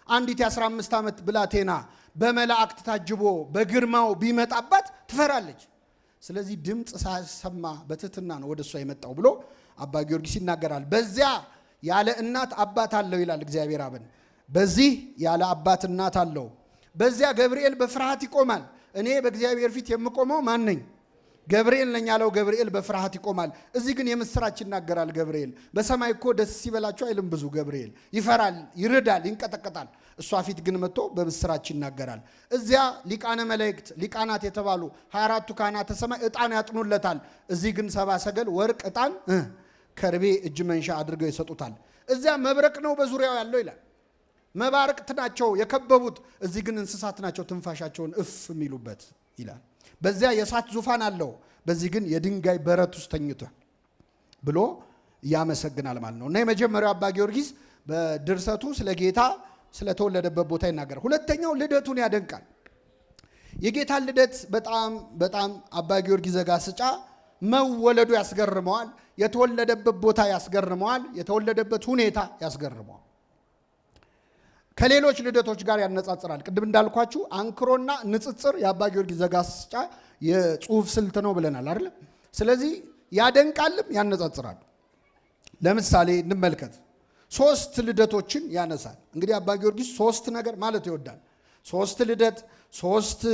A: አንዲት የ15 ዓመት ብላቴና በመላእክት ታጅቦ በግርማው ቢመጣባት ትፈራለች። ስለዚህ ድምፅ ሳይሰማ በትህትና ነው ወደ እሷ የመጣው ብሎ አባ ጊዮርጊስ ይናገራል። በዚያ ያለ እናት አባት አለው ይላል እግዚአብሔር አብን። በዚህ ያለ አባት እናት አለው። በዚያ ገብርኤል በፍርሃት ይቆማል። እኔ በእግዚአብሔር ፊት የምቆመው ማን ነኝ? ገብርኤል ነኝ ያለው ገብርኤል በፍርሃት ይቆማል። እዚህ ግን የምስራች ይናገራል ገብርኤል። በሰማይ እኮ ደስ ሲበላቸው አይልም ብዙ ገብርኤል ይፈራል፣ ይርዳል፣ ይንቀጠቀጣል። እሷ ፊት ግን መጥቶ በምስራች ይናገራል። እዚያ ሊቃነ መላእክት ሊቃናት የተባሉ 24ቱ ካህናተ ሰማይ ዕጣን ያጥኑለታል። እዚህ ግን ሰባ ሰገል ወርቅ፣ ዕጣን፣ ከርቤ እጅ መንሻ አድርገው ይሰጡታል። እዚያ መብረቅ ነው በዙሪያው ያለው ይላል። መባረቅት ናቸው የከበቡት። እዚህ ግን እንስሳት ናቸው ትንፋሻቸውን እፍ የሚሉበት ይላል። በዚያ የእሳት ዙፋን አለው፣ በዚህ ግን የድንጋይ በረት ውስጥ ተኝቷል ብሎ ያመሰግናል ማለት ነው። እና የመጀመሪያው አባ ጊዮርጊስ በድርሰቱ ስለ ጌታ ስለተወለደበት ቦታ ይናገራል። ሁለተኛው ልደቱን ያደንቃል። የጌታን ልደት በጣም አባ ጊዮርጊስ ዘጋስጫ መወለዱ ያስገርመዋል። የተወለደበት ቦታ ያስገርመዋል። የተወለደበት ሁኔታ ያስገርመዋል። ከሌሎች ልደቶች ጋር ያነጻጽራል። ቅድም እንዳልኳችሁ አንክሮና ንጽጽር የአባ ጊዮርጊስ ዘጋስጫ የጽሁፍ ስልት ነው ብለናል አይደል? ስለዚህ ያደንቃልም ያነጻጽራል። ለምሳሌ እንመልከት። 3 ልደቶችን ያነሳል። እንግዲህ አባ ጊዮርጊስ 3 ነገር ማለት ይወዳል። 3 ልደት፣ 3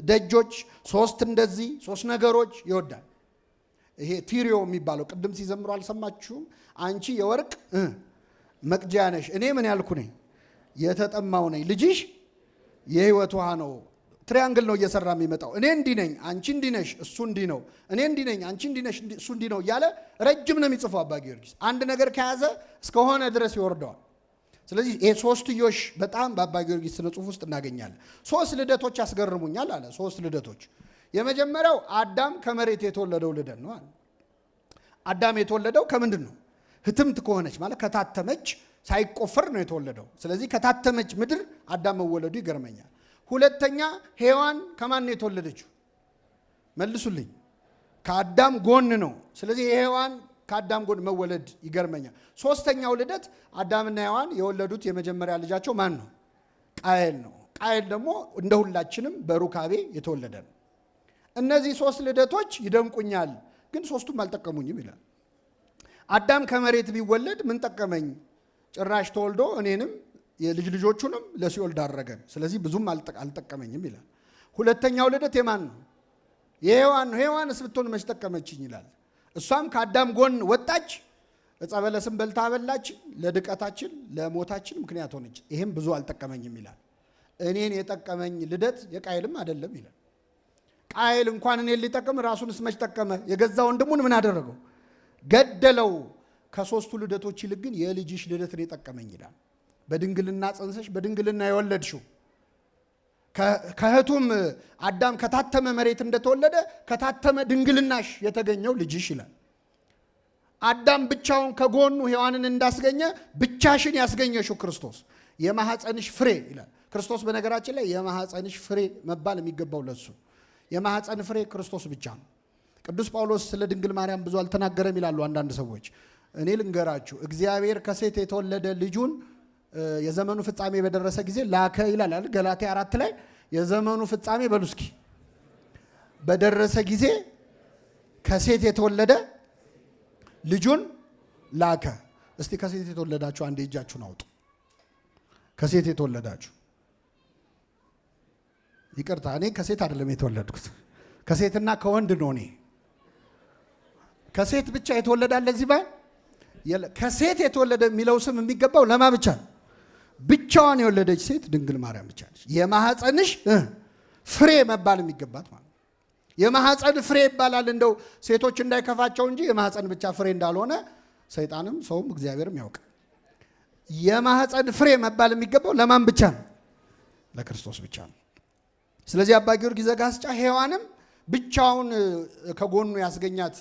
A: ደጆች፣ 3 እንደዚህ 3 ነገሮች ይወዳል። ይሄ ቲሪዮ የሚባለው ቅድም ሲዘምሩ አልሰማችሁም? አንቺ የወርቅ መቅጃ ነሽ፣ እኔ ምን ያልኩ ነኝ? የተጠማው ነኝ፣ ልጅሽ የህይወት ውሃ ነው። ትሪያንግል ነው እየሰራ የሚመጣው። እኔ እንዲህ ነኝ፣ አንቺ እንዲህ ነሽ፣ እሱ እንዲህ ነው። እኔ እንዲህ ነኝ፣ አንቺ እንዲህ ነሽ፣ እሱ እንዲህ ነው እያለ ረጅም ነው የሚጽፈው አባ ጊዮርጊስ። አንድ ነገር ከያዘ እስከሆነ ድረስ ይወርደዋል። ስለዚህ ይሄ ሶስትዮሽ በጣም በአባ ጊዮርጊስ ስነ ጽሁፍ ውስጥ እናገኛለን። 3 ልደቶች ያስገርሙኛል አለ። 3 ልደቶች። የመጀመሪያው አዳም ከመሬት የተወለደው ልደት ነው አለ። አዳም የተወለደው ከምንድን ነው? ህትምት ከሆነች ማለት ከታተመች ሳይቆፈር ነው የተወለደው። ስለዚህ ከታተመች ምድር አዳም መወለዱ ይገርመኛል። ሁለተኛ ሔዋን ከማን ነው የተወለደችው? መልሱልኝ። ከአዳም ጎን ነው። ስለዚህ የሔዋን ከአዳም ጎን መወለድ ይገርመኛል። ሶስተኛው ልደት አዳምና ሔዋን የወለዱት የመጀመሪያ ልጃቸው ማን ነው? ቃየል ነው። ቃየል ደግሞ እንደ ሁላችንም በሩካቤ የተወለደ ነው። እነዚህ ሶስት ልደቶች ይደንቁኛል፣ ግን ሶስቱም አልጠቀሙኝም ይላል። አዳም ከመሬት ቢወለድ ምን ጠቀመኝ? ጭራሽ ተወልዶ እኔንም የልጅ ልጆቹንም ለሲኦል ዳረገን። ስለዚህ ብዙም አልጠቀመኝም ይላል። ሁለተኛው ልደት የማን ነው? የሔዋን ነው። ሔዋንስ ብትሆን መች ጠቀመችኝ ይላል። እሷም ከአዳም ጎን ወጣች፣ ዕፀ በለስን በልታ በላች፣ ለድቀታችን ለሞታችን ምክንያት ሆነች። ይህም ብዙ አልጠቀመኝም ይላል። እኔን የጠቀመኝ ልደት የቃየልም አይደለም ይላል። ቃየል እንኳን እኔን ሊጠቅም ራሱንስ መች ጠቀመ? የገዛ ወንድሙን ምን አደረገው? ገደለው። ከሶስቱ ልደቶች ይልቅ ግን የልጅሽ ልደትን የጠቀመኝ ይላል። በድንግልና ጸንሰሽ በድንግልና የወለድሽው ከእህቱም አዳም ከታተመ መሬት እንደተወለደ ከታተመ ድንግልናሽ የተገኘው ልጅሽ ይላል። አዳም ብቻውን ከጎኑ ሔዋንን እንዳስገኘ ብቻሽን ያስገኘሽው ክርስቶስ የማኅፀንሽ ፍሬ ይላል። ክርስቶስ በነገራችን ላይ የማኅፀንሽ ፍሬ መባል የሚገባው ለሱ። የማኅፀን ፍሬ ክርስቶስ ብቻ ነው። ቅዱስ ጳውሎስ ስለ ድንግል ማርያም ብዙ አልተናገረም ይላሉ አንዳንድ ሰዎች። እኔ ልንገራችሁ፣ እግዚአብሔር ከሴት የተወለደ ልጁን የዘመኑ ፍጻሜ በደረሰ ጊዜ ላከ ይላል አይደል? ገላትያ 4 ላይ የዘመኑ ፍጻሜ በሉ እስኪ በደረሰ ጊዜ ከሴት የተወለደ ልጁን ላከ። እስቲ ከሴት የተወለዳችሁ አንዴ እጃችሁን አውጡ። ከሴት የተወለዳችሁ ይቅርታ፣ እኔ ከሴት አይደለም የተወለድኩት፣ ከሴትና ከወንድ ነው። እኔ ከሴት ብቻ የተወለደ አለ እዚህ ባይ? ከሴት የተወለደ የሚለው ስም የሚገባው ለማ ብቻ ነው? ብቻዋን የወለደች ሴት ድንግል ማርያም ብቻ ነች። የማኅፀንሽ ፍሬ መባል የሚገባት ማለት ነው። የማኅፀን ፍሬ ይባላል እንደው ሴቶች እንዳይከፋቸው እንጂ የማኅፀን ብቻ ፍሬ እንዳልሆነ ሰይጣንም ሰውም እግዚአብሔርም ያውቃል። የማኅፀን ፍሬ መባል የሚገባው ለማን ብቻ ነው? ለክርስቶስ ብቻ ነው። ስለዚህ አባ ጊዮርጊስ ዘጋስጫ ሔዋንም ብቻውን ከጎኑ ያስገኛት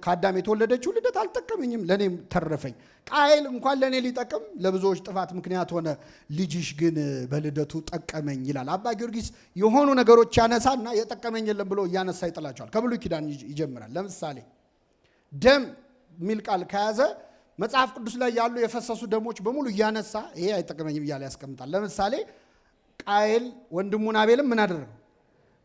A: ከአዳም የተወለደችው ልደት አልጠቀመኝም፣ ለእኔም ተረፈኝ። ቃየል እንኳን ለእኔ ሊጠቅም ለብዙዎች ጥፋት ምክንያት ሆነ፣ ልጅሽ ግን በልደቱ ጠቀመኝ ይላል። አባ ጊዮርጊስ የሆኑ ነገሮች ያነሳና የጠቀመኝ የለም ብሎ እያነሳ ይጥላቸዋል። ከብሉይ ኪዳን ይጀምራል። ለምሳሌ ደም የሚል ቃል ከያዘ መጽሐፍ ቅዱስ ላይ ያሉ የፈሰሱ ደሞች በሙሉ እያነሳ ይሄ አይጠቀመኝም እያለ ያስቀምጣል። ለምሳሌ ቃየል ወንድሙን አቤልም ምን አደረገው?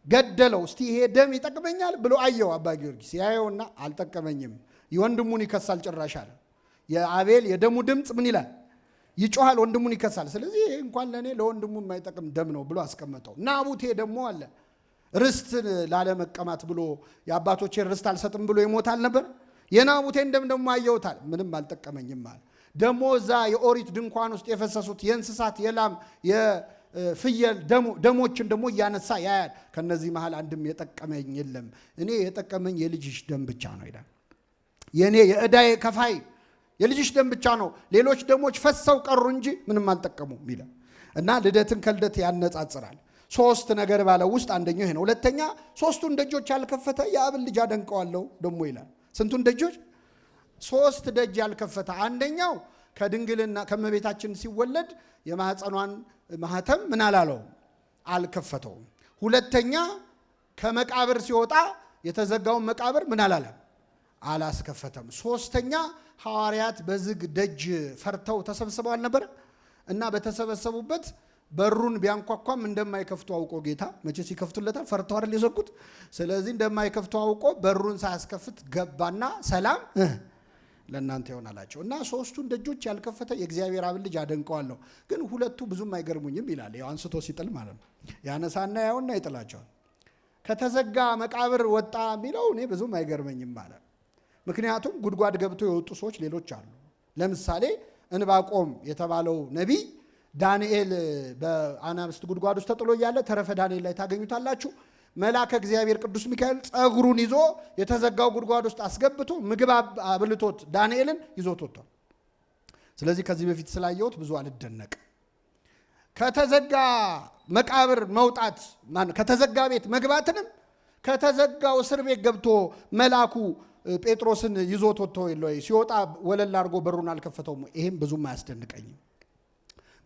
A: ገደለው። እስቲ ይሄ ደም ይጠቅመኛል ብሎ አየው አባ ጊዮርጊስ። ያየውና አልጠቀመኝም፣ የወንድሙን ይከሳል ጭራሽ አለ። የአቤል የደሙ ድምፅ ምን ይላል? ይጮሃል፣ ወንድሙን ይከሳል። ስለዚህ ይሄ እንኳን ለእኔ ለወንድሙ የማይጠቅም ደም ነው ብሎ አስቀመጠው። ናቡቴ ደግሞ አለ ርስትን ላለመቀማት ብሎ የአባቶቼን ርስት አልሰጥም ብሎ ይሞታል ነበር። የናቡቴን ደም ደግሞ አየውታል፣ ምንም አልጠቀመኝም አለ። ደግሞ እዛ የኦሪት ድንኳን ውስጥ የፈሰሱት የእንስሳት የላም ፍየል ደሞችን ደግሞ እያነሳ ያያል። ከነዚህ መሃል አንድም የጠቀመኝ የለም፣ እኔ የጠቀመኝ የልጅሽ ደም ብቻ ነው ይላል። የእኔ የዕዳዬ ከፋይ የልጅሽ ደም ብቻ ነው፣ ሌሎች ደሞች ፈሰው ቀሩ እንጂ ምንም አልጠቀሙም ይላል እና ልደትን ከልደት ያነጻጽራል። ሶስት ነገር ባለው ውስጥ አንደኛው ይሄ ነው። ሁለተኛ ሶስቱን ደጆች ያልከፈተ የአብን ልጅ አደንቀዋለሁ ደግሞ ይላል። ስንቱን ደጆች? ሶስት ደጅ ያልከፈተ። አንደኛው ከድንግልና ከመቤታችን ሲወለድ የማኅፀኗን ማኅተም ምን አላለውም? አልከፈተውም። ሁለተኛ ከመቃብር ሲወጣ የተዘጋውን መቃብር ምን አላለም? አላስከፈተም። ሶስተኛ ሐዋርያት በዝግ ደጅ ፈርተው ተሰብስበው አልነበረ እና በተሰበሰቡበት በሩን ቢያንኳኳም እንደማይከፍቱ አውቆ ጌታ መቼስ ይከፍቱለታል፣ ፈርተው አይደል የዘጉት። ስለዚህ እንደማይከፍቱ አውቆ በሩን ሳያስከፍት ገባና ሰላም ለእናንተ ይሆናላቸው እና ሶስቱን ደጆች ያልከፈተ የእግዚአብሔር አብን ልጅ አደንቀዋለሁ። ግን ሁለቱ ብዙም አይገርሙኝም ይላል። ያው አንስቶ ሲጥል ማለት ነው። ያነሳና ያውና ይጥላቸዋል። ከተዘጋ መቃብር ወጣ የሚለው እኔ ብዙም አይገርመኝም ማለት። ምክንያቱም ጉድጓድ ገብቶ የወጡ ሰዎች ሌሎች አሉ። ለምሳሌ እንባቆም የተባለው ነቢይ ዳንኤል በአናብስት ጉድጓድ ውስጥ ተጥሎ እያለ ተረፈ ዳንኤል ላይ ታገኙታላችሁ። መልአከ እግዚአብሔር ቅዱስ ሚካኤል ጸጉሩን ይዞ የተዘጋው ጉድጓድ ውስጥ አስገብቶ ምግብ አብልቶት ዳንኤልን ይዞት ወጥቷል። ስለዚህ ከዚህ በፊት ስላየሁት ብዙ አልደነቅ። ከተዘጋ መቃብር መውጣት ከተዘጋ ቤት መግባትንም ከተዘጋው እስር ቤት ገብቶ መልአኩ ጴጥሮስን ይዞት ወጥቶ ሲወጣ ወለል አድርጎ በሩን አልከፈተውም። ይሄም ብዙም አያስደንቀኝም።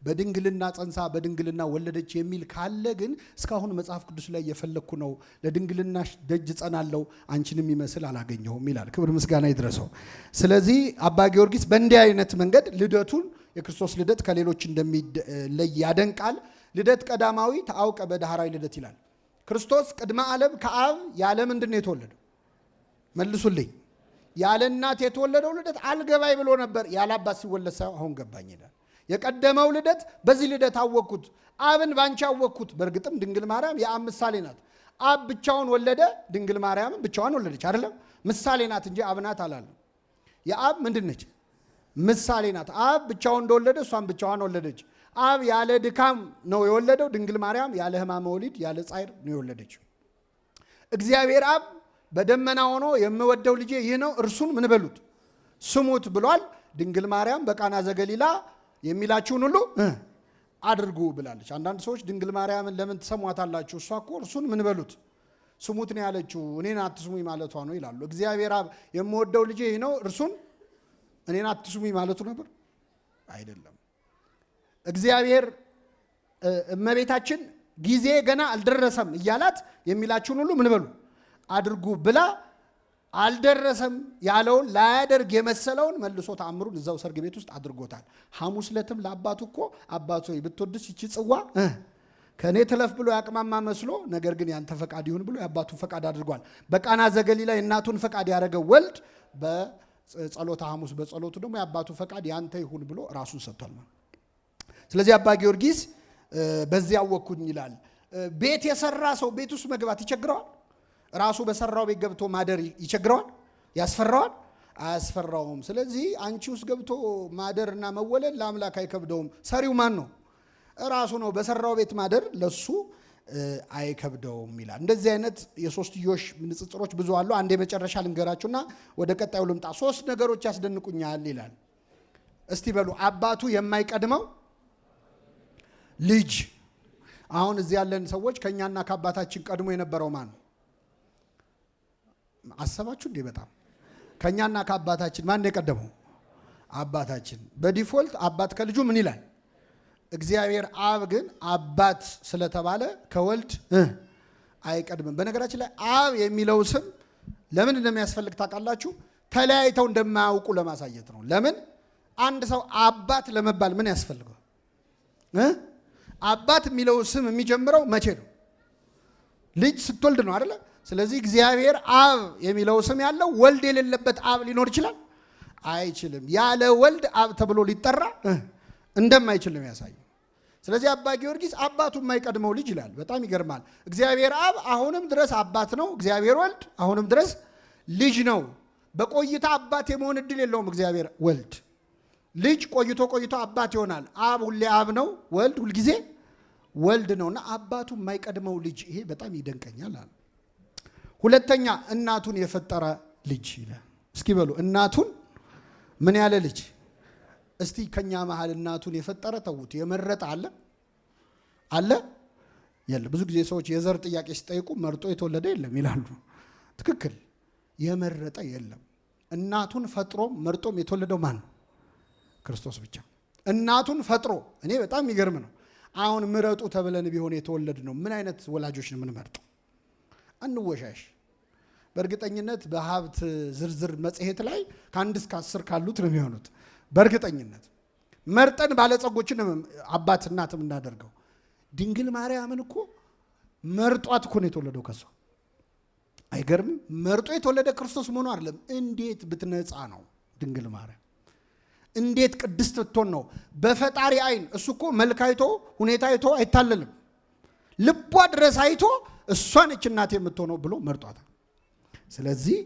A: በድንግልና ጸንሳ በድንግልና ወለደች የሚል ካለ ግን እስካሁን መጽሐፍ ቅዱስ ላይ የፈለኩ ነው፣ ለድንግልና ደጅ ጸናለሁ አንቺንም ይመስል አላገኘሁም ይላል። ክብር ምስጋና ይድረሰው። ስለዚህ አባ ጊዮርጊስ በእንዲህ አይነት መንገድ ልደቱን የክርስቶስ ልደት ከሌሎች እንደሚለይ ያደንቃል። ልደት ቀዳማዊ ተአውቀ በዳህራዊ ልደት ይላል። ክርስቶስ ቅድመ ዓለም ከአብ ያለ ምንድን ነው የተወለደው? መልሱልኝ። ያለ እናት የተወለደው ልደት አልገባኝ ብሎ ነበር። ያለ አባት ሲወለድ ሳይሆን አሁን ገባኝ ይላል። የቀደመው ልደት በዚህ ልደት አወቅኩት፣ አብን ባንቺ አወቅኩት። በእርግጥም ድንግል ማርያም የአብ ምሳሌ ናት። አብ ብቻውን ወለደ፣ ድንግል ማርያም ብቻዋን ወለደች። አይደለም ምሳሌ ናት እንጂ አብ ናት አላለም። የአብ ምንድን ነች? ምሳሌ ናት። አብ ብቻውን እንደወለደ እሷን ብቻዋን ወለደች። አብ ያለ ድካም ነው የወለደው። ድንግል ማርያም ያለ ሕማመ ወሊድ ያለ ጻዕር ነው የወለደችው። እግዚአብሔር አብ በደመና ሆኖ የምወደው ልጄ ይህ ነው እርሱን ምን በሉት ስሙት ብሏል። ድንግል ማርያም በቃና ዘገሊላ የሚላችሁን ሁሉ አድርጉ ብላለች። አንዳንድ ሰዎች ድንግል ማርያምን ለምን ትሰሟታላችሁ? እሷ እኮ እርሱን ምን በሉት ስሙት ነው ያለችው፣ እኔን አትስሙኝ ማለቷ ነው ይላሉ። እግዚአብሔር አብ የምወደው ልጄ ይህ ነው እርሱን እኔን አትስሙኝ ማለቱ ነበር አይደለም። እግዚአብሔር እመቤታችን ጊዜ ገና አልደረሰም እያላት የሚላችሁን ሁሉ ምን በሉ አድርጉ ብላ አልደረሰም ያለውን ላያደርግ የመሰለውን መልሶ ተአምሩን እዛው ሰርግ ቤት ውስጥ አድርጎታል። ሐሙስ ዕለትም ለአባቱ እኮ አባቱ ሆይ ብትወድስ ይቺ ጽዋ ከእኔ ትለፍ ብሎ ያቅማማ መስሎ፣ ነገር ግን ያንተ ፈቃድ ይሁን ብሎ የአባቱን ፈቃድ አድርጓል። በቃና ዘገሊላ የእናቱን ፈቃድ ያደረገው ወልድ በጸሎተ ሐሙስ በጸሎቱ ደግሞ የአባቱ ፈቃድ ያንተ ይሁን ብሎ ራሱን ሰጥቷል። ስለዚህ አባ ጊዮርጊስ በዚህ አወቅኩኝ ይላል። ቤት የሰራ ሰው ቤት ውስጥ መግባት ይቸግረዋል? ራሱ በሰራው ቤት ገብቶ ማደር ይቸግረዋል? ያስፈራዋል? አያስፈራውም። ስለዚህ አንቺ ውስጥ ገብቶ ማደርና መወለድ ለአምላክ አይከብደውም። ሰሪው ማን ነው? ራሱ ነው። በሰራው ቤት ማደር ለሱ አይከብደውም ይላል። እንደዚህ አይነት የሶስትዮሽ ንጽጽሮች ብዙ አሉ። አንድ የመጨረሻ ልንገራችሁና ወደ ቀጣዩ ልምጣ። 3 ነገሮች ያስደንቁኛል ይላል። እስቲ በሉ አባቱ የማይቀድመው ልጅ። አሁን እዚህ ያለን ሰዎች ከኛና ከአባታችን ቀድሞ የነበረው ማን ነው? አሰባችሁ እንዴ? በጣም ከኛና ከአባታችን ማን የቀደመው? አባታችን። በዲፎልት አባት ከልጁ ምን ይላል? እግዚአብሔር አብ ግን አባት ስለተባለ ከወልድ አይቀድምም። በነገራችን ላይ አብ የሚለው ስም ለምን እንደሚያስፈልግ ታውቃላችሁ? ተለያይተው እንደማያውቁ ለማሳየት ነው። ለምን አንድ ሰው አባት ለመባል ምን ያስፈልገው? አባት የሚለው ስም የሚጀምረው መቼ ነው? ልጅ ስትወልድ ነው አይደለ? ስለዚህ እግዚአብሔር አብ የሚለው ስም ያለው ወልድ የሌለበት አብ ሊኖር ይችላል? አይችልም። ያለ ወልድ አብ ተብሎ ሊጠራ እንደማይችል ነው የሚያሳየው። ስለዚህ አባ ጊዮርጊስ አባቱ የማይቀድመው ልጅ ይላል። በጣም ይገርማል። እግዚአብሔር አብ አሁንም ድረስ አባት ነው። እግዚአብሔር ወልድ አሁንም ድረስ ልጅ ነው። በቆይታ አባት የመሆን እድል የለውም እግዚአብሔር ወልድ። ልጅ ቆይቶ ቆይቶ አባት ይሆናል። አብ ሁሌ አብ ነው። ወልድ ሁልጊዜ ወልድ ነውና አባቱ የማይቀድመው ልጅ፣ ይሄ በጣም ይደንቀኛል አለ። ሁለተኛ እናቱን የፈጠረ ልጅ ይላል። እስኪ በሉ እናቱን ምን ያለ ልጅ? እስቲ ከኛ መሃል እናቱን የፈጠረ ተውት፣ የመረጠ አለ አለ? የለም። ብዙ ጊዜ ሰዎች የዘር ጥያቄ ሲጠይቁ መርጦ የተወለደ የለም ይላሉ። ትክክል፣ የመረጠ የለም። እናቱን ፈጥሮም መርጦም የተወለደው ማን ነው? ክርስቶስ ብቻ። እናቱን ፈጥሮ እኔ በጣም የሚገርም ነው። አሁን ምረጡ ተብለን ቢሆን የተወለድ ነው ምን አይነት ወላጆች ነው የምንመርጠው? አንወሻሽ። በእርግጠኝነት በሀብት ዝርዝር መጽሔት ላይ ከ1 እስከ 10 ካሉት ነው የሚሆኑት። በእርግጠኝነት መርጠን ባለጸጎችን አባት እናት የምናደርገው። ድንግል ማርያምን እኮ መርጧት እኮ ነው የተወለደው ከሷ። አይገርምም? መርጦ የተወለደ ክርስቶስ መሆኑ አይደለም፣ እንዴት ብትነጻ ነው ድንግል ማርያም። እንዴት ቅድስት ብትሆን ነው በፈጣሪ አይን። እሱ እኮ መልክ አይቶ ሁኔታ አይቶ አይታለልም። ልቧ ድረስ አይቶ እሷ ነች እናት የምትሆነው ብሎ መርጧታል። ስለዚህ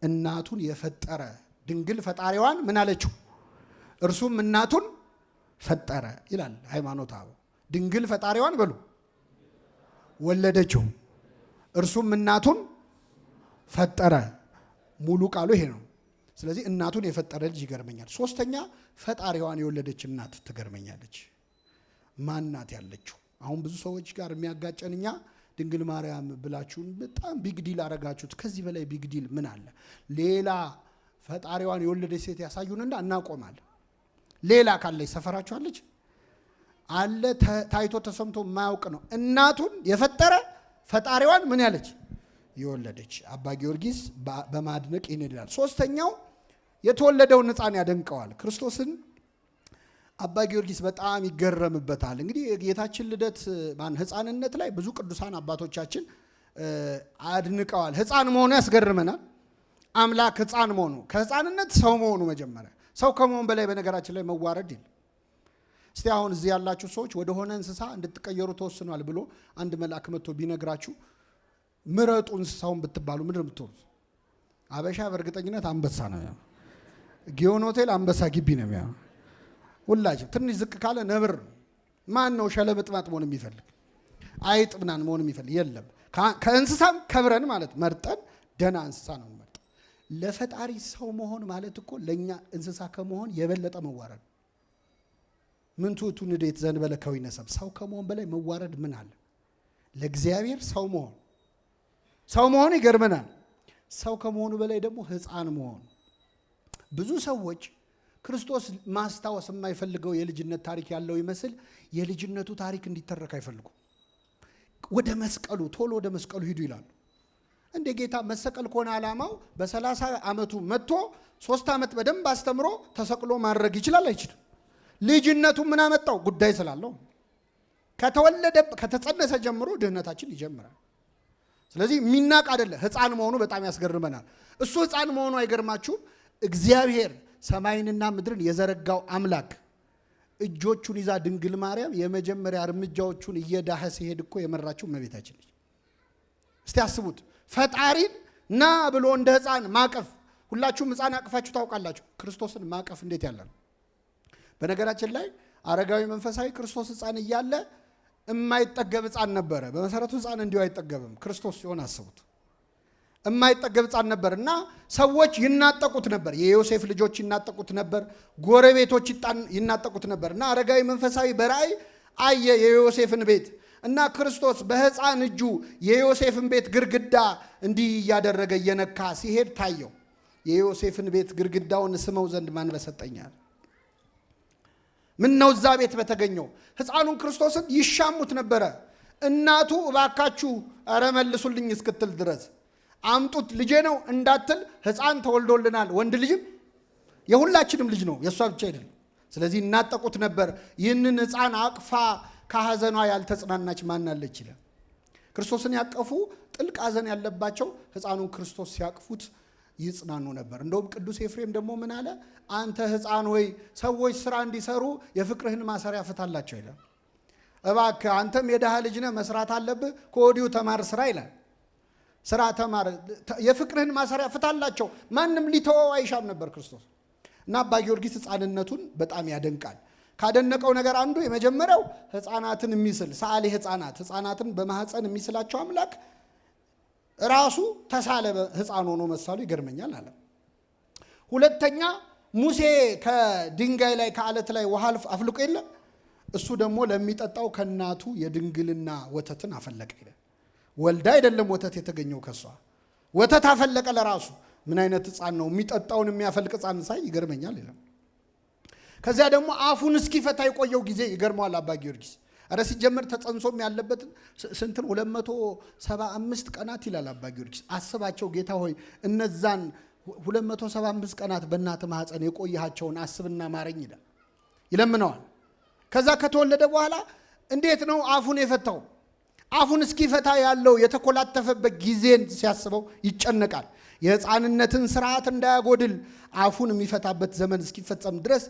A: እናቱን የፈጠረ ድንግል ፈጣሪዋን ምን አለችው? እርሱም እናቱን ፈጠረ ይላል ሃይማኖት አበው። ድንግል ፈጣሪዋን በሉ ወለደችው፣ እርሱም እናቱን ፈጠረ። ሙሉ ቃሉ ይሄ ነው። ስለዚህ እናቱን የፈጠረ ልጅ ይገርመኛል። ሶስተኛ ፈጣሪዋን የወለደች እናት ትገርመኛለች። ማናት ያለችው? አሁን ብዙ ሰዎች ጋር የሚያጋጨን እኛ ድንግል ማርያም ብላችሁን በጣም ቢግዲል አረጋችሁት። ከዚህ በላይ ቢግዲል ምን አለ? ሌላ ፈጣሪዋን የወለደች ሴት ያሳዩንና እናቆማለን። ሌላ ካለች ሰፈራችኋለች? አለ ታይቶ ተሰምቶ የማያውቅ ነው። እናቱን የፈጠረ ፈጣሪዋን ምን ያለች የወለደች። አባ ጊዮርጊስ በማድነቅ ይነዳል። ሶስተኛው የተወለደውን ሕፃን ያደንቀዋል። ክርስቶስን አባ ጊዮርጊስ በጣም ይገረምበታል። እንግዲህ የጌታችን ልደት ሕፃንነት ላይ ብዙ ቅዱሳን አባቶቻችን አድንቀዋል። ሕፃን መሆኑ ያስገርመናል። አምላክ ሕፃን መሆኑ፣ ከሕፃንነት ሰው መሆኑ፣ መጀመሪያ ሰው ከመሆን በላይ በነገራችን ላይ መዋረድ የለም። እስቲ አሁን እዚህ ያላችሁ ሰዎች ወደ ሆነ እንስሳ እንድትቀየሩ ተወስኗል ብሎ አንድ መልአክ መጥቶ ቢነግራችሁ ምረጡ እንስሳውን ብትባሉ ምንድን ነው የምትሆኑት? አበሻ በእርግጠኝነት አንበሳ ነው ያው። ጊዮን ሆቴል አንበሳ ግቢ ነው ያው። ሁላችሁ ትንሽ ዝቅ ካለ ነብር። ማን ነው ሸለምጥማጥ መሆን የሚፈልግ? አይጥ ምናምን መሆን የሚፈልግ የለም። ከእንስሳም ከብረን ማለት መርጠን ደህና እንስሳ ነው መርጠን። ለፈጣሪ ሰው መሆን ማለት እኮ ለእኛ እንስሳ ከመሆን የበለጠ መዋረድ። ምን ትውቱ ንዴት ዘንበለ ከዊነ ሰብ። ሰው ከመሆን በላይ መዋረድ ምን አለ? ለእግዚአብሔር ሰው መሆን ይገርመናል። ሰው ከመሆኑ በላይ ደግሞ ሕፃን መሆን። ብዙ ሰዎች ክርስቶስ ማስታወስ የማይፈልገው የልጅነት ታሪክ ያለው ይመስል የልጅነቱ ታሪክ እንዲተረክ አይፈልጉም። ቶሎ ወደ መስቀሉ ሂዱ ይላሉ። እንደ ጌታ መሰቀል ከሆነ ዓላማው በ30 ዓመቱ መጥቶ 3 ዓመት በደንብ አስተምሮ ተሰቅሎ ማድረግ ይችላል አይችልም? ልጅነቱ ምን አመጣው? ጉዳይ ስላለው ከተጸነሰ ጀምሮ ድህነታችን ይጀምራል። ስለዚህ የሚናቅ አይደለ። ሕፃን መሆኑ በጣም ያስገርመናል። እሱ ሕፃን መሆኑ አይገርማችሁም? እግዚአብሔር ሰማይንና ምድርን የዘረጋው አምላክ እጆቹን ይዛ ድንግል ማርያም የመጀመሪያ እርምጃዎቹን እየዳኸ ሲሄድ እኮ የመራችው እመቤታችን ነች። እስቲ አስቡት። ፈጣሪን ና ብሎ እንደ ሕፃን ማቀፍ። ሁላችሁም ሕፃን አቅፋችሁ ታውቃላችሁ። ክርስቶስን ማቀፍ እንዴት ያለ ነው! በነገራችን ላይ አረጋዊ መንፈሳዊ ክርስቶስ ሕፃን እያለ የማይጠገብ ሕፃን ነበረ። በመሰረቱ ሕፃን እንዲሁ አይጠገብም። ክርስቶስ ሲሆን አስቡት። የማይጠገብ ሕፃን ነበር እና ሰዎች ይናጠቁት ነበር። የዮሴፍ ልጆች ይናጠቁት ነበር። ጎረቤቶች ይናጠቁት ነበር እና አረጋዊ መንፈሳዊ በራእይ አየ የዮሴፍን ቤት እና ክርስቶስ በሕፃን እጁ የዮሴፍን ቤት ግርግዳ እንዲህ እያደረገ እየነካ ሲሄድ ታየው። የዮሴፍን ቤት ግርግዳውን ስመው ዘንድ ማን በሰጠኛል? ምን ነው እዛ ቤት በተገኘው። ሕፃኑን ክርስቶስን ይሻሙት ነበረ። እናቱ እባካችሁ ኧረ መልሱልኝ እስክትል ድረስ አምጡት ልጄ ነው እንዳትል ሕፃን ተወልዶልናል። ወንድ ልጅም የሁላችንም ልጅ ነው፣ የእሷ ብቻ አይደለም። ስለዚህ እናጠቁት ነበር። ይህንን ሕፃን አቅፋ ከሐዘኗ ያልተጽናናች ማናለች ይላል። ክርስቶስን ያቀፉ ጥልቅ ሐዘን ያለባቸው ሕፃኑን ክርስቶስ ሲያቅፉት ይጽናኑ ነበር። እንደውም ቅዱስ ኤፍሬም ደግሞ ምን አለ? አንተ ሕፃን ወይ ሰዎች ስራ እንዲሰሩ የፍቅርህን ማሰሪያ ፍታላቸው ይላል። እባክህ አንተም የድሃ ልጅ ነህ፣ መስራት አለብህ፣ ከወዲሁ ተማር ስራ ይላል። ስራ ተማር፣ የፍቅርህን ማሰሪያ ፍታላቸው። ማንም ሊተወው አይሻም ነበር ክርስቶስ። እና አባ ጊዮርጊስ ሕፃንነቱን በጣም ያደንቃል። ካደነቀው ነገር አንዱ የመጀመሪያው ሕፃናትን የሚስል ሰዓሊ ሕፃናትን በማህፀን የሚስላቸው አምላክ ራሱ ተሳለ ሕፃን ሆኖ መሳሉ ይገርመኛል አለ። ሁለተኛ ሙሴ ከድንጋይ ላይ ከአለት ላይ ውሃ አፍልቆ የለ እሱ ደግሞ ለሚጠጣው ከእናቱ የድንግልና ወተትን አፈለቀ ይለ። ወልዳ አይደለም ወተት የተገኘው ከሷ ወተት አፈለቀ ለራሱ። ምን አይነት ሕፃን ነው! የሚጠጣውን የሚያፈልቅ ሕፃን ሳይ ይገርመኛል ይላል። ከዚያ ደግሞ አፉን እስኪፈታ የቆየው ጊዜ ይገርመዋል አባ ጊዮርጊስ። አረ ሲጀመር ተጸንሶም ያለበት ስንትን 275 ቀናት ይላል አባ ጊዮርጊስ። አስባቸው ጌታ ሆይ እነዛን 275 ቀናት በእናት ማህፀን የቆያቸውን አስብና ማረኝ ይላል፣ ይለምነዋል። ከዛ ከተወለደ በኋላ እንዴት ነው አፉን የፈታው? አፉን እስኪፈታ ያለው የተኮላተፈበት ጊዜን ሲያስበው ይጨነቃል። የሕፃንነትን ስርዓት እንዳያጎድል አፉን የሚፈታበት ዘመን እስኪፈጸም ድረስ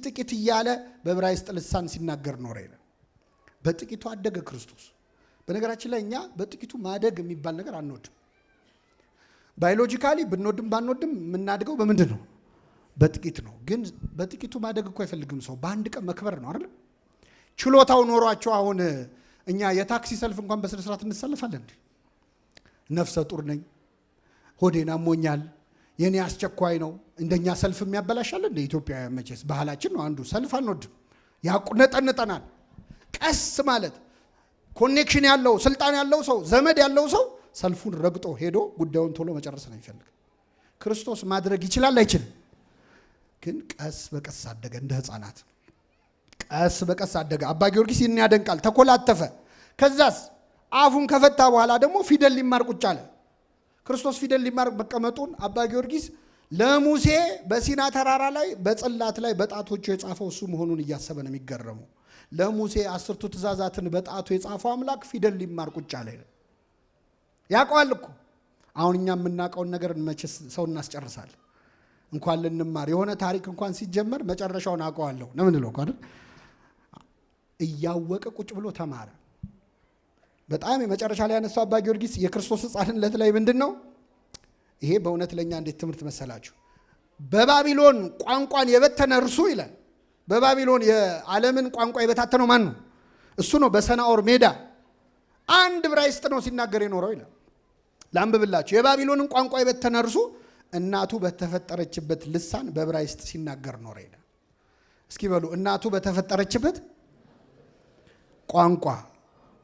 A: ጥቂት እያለ በዕብራይስጥ ልሳን ሲናገር ኖረ ይላል። በጥቂቱ አደገ ክርስቶስ። በነገራችን ላይ እኛ በጥቂቱ ማደግ የሚባል ነገር አንወድም። ባዮሎጂካሊ ብንወድም ባንወድም የምናድገው በምንድን ነው? በጥቂት ነው። ግን በጥቂቱ ማደግ እኮ አይፈልግም ሰው። በአንድ ቀን መክበር ነው አይደል? ችሎታው ኖሯቸው አሁን እኛ የታክሲ ሰልፍ እንኳን በስነ ስርዓት እንሰልፋለን። ነፍሰ ጡር ነኝ፣ ሆዴን አሞኛል፣ የኔ አስቸኳይ ነው። እንደኛ ሰልፍ የሚያበላሻል እንደ ኢትዮጵያ መቼስ ባህላችን ነው አንዱ። ሰልፍ አንወድም፣ ያቁነጠንጠናል። ቀስ ማለት ኮኔክሽን ያለው ስልጣን ያለው ሰው ዘመድ ያለው ሰው ሰልፉን ረግጦ ሄዶ ጉዳዩን ቶሎ መጨረስ ነው የሚፈልግ። ክርስቶስ ማድረግ ይችላል አይችልም? ግን ቀስ በቀስ አደገ እንደ ሕፃናት። ቀስ በቀስ አደገ። አባ ጊዮርጊስ ይህን ያደንቃል። ተኮላተፈ። ከዛስ አፉን ከፈታ በኋላ ደግሞ ፊደል ሊማር ቁጭ አለ። ክርስቶስ ፊደል ሊማር መቀመጡን አባ ጊዮርጊስ ለሙሴ በሲና ተራራ ላይ በጽላት ላይ በጣቶቹ የጻፈው እሱ መሆኑን እያሰበ ነው የሚገረመው። ለሙሴ 10ቱ ትእዛዛትን በጣቱ የጻፈው አምላክ ፊደል ሊማር ቁጭ አለ። ያውቀዋል እኮ። አሁን እኛ የምናውቀውን ነገር መቼስ ሰው እናስጨርሳለን። እንኳን ልንማር የሆነ ታሪክ እንኳን ሲጀመር መጨረሻውን አውቀዋለሁ ነው ምን ነው አይደል? እያወቀ ቁጭ ብሎ ተማረ። በጣም የመጨረሻ ላይ ያነሳው አባ ጊዮርጊስ የክርስቶስ ሕፃንነት ላይ ምንድን ነው ይሄ? በእውነት ለኛ እንዴት ትምህርት መሰላችሁ? በባቢሎን ቋንቋን የበተነ እርሱ ይላል። በባቢሎን የዓለምን ቋንቋ የበታተነው ማን ነው? እሱ ነው። በሰናኦር ሜዳ አንድ ዕብራይስጥ ነው ሲናገር የኖረው ይላል። ላንብብላችሁ። የባቢሎንን ቋንቋ የበተነ እርሱ እናቱ በተፈጠረችበት ልሳን በዕብራይስጥ ሲናገር ኖረ ይላል። እስኪ በሉ እናቱ በተፈጠረችበት ቋንቋ።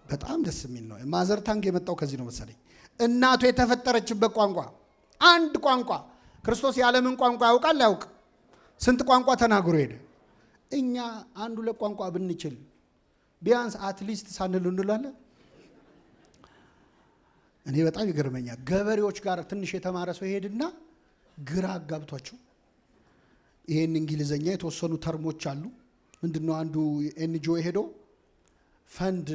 A: በጣም ደስ የሚል ነው። ማዘር ታንግ የመጣው ከዚህ ነው መሰለኝ። እናቱ የተፈጠረችበት ቋንቋ፣ አንድ ቋንቋ። ክርስቶስ የዓለምን ቋንቋ ያውቃል ያውቅ? ስንት ቋንቋ ተናግሮ ሄደ? እኛ አንድ ሁለት ቋንቋ ብንችል ቢያንስ አትሊስት ሳንል እንላለን። እኔ በጣም ይገርመኛል። ገበሬዎች ጋር ትንሽ የተማረ ሰው ይሄድና ግራ አጋብቷቸው ይሄን እንግሊዘኛ የተወሰኑ ተርሞች አሉ። ምንድነው አንዱ ኤንጂኦ ሄዶ ፈንድ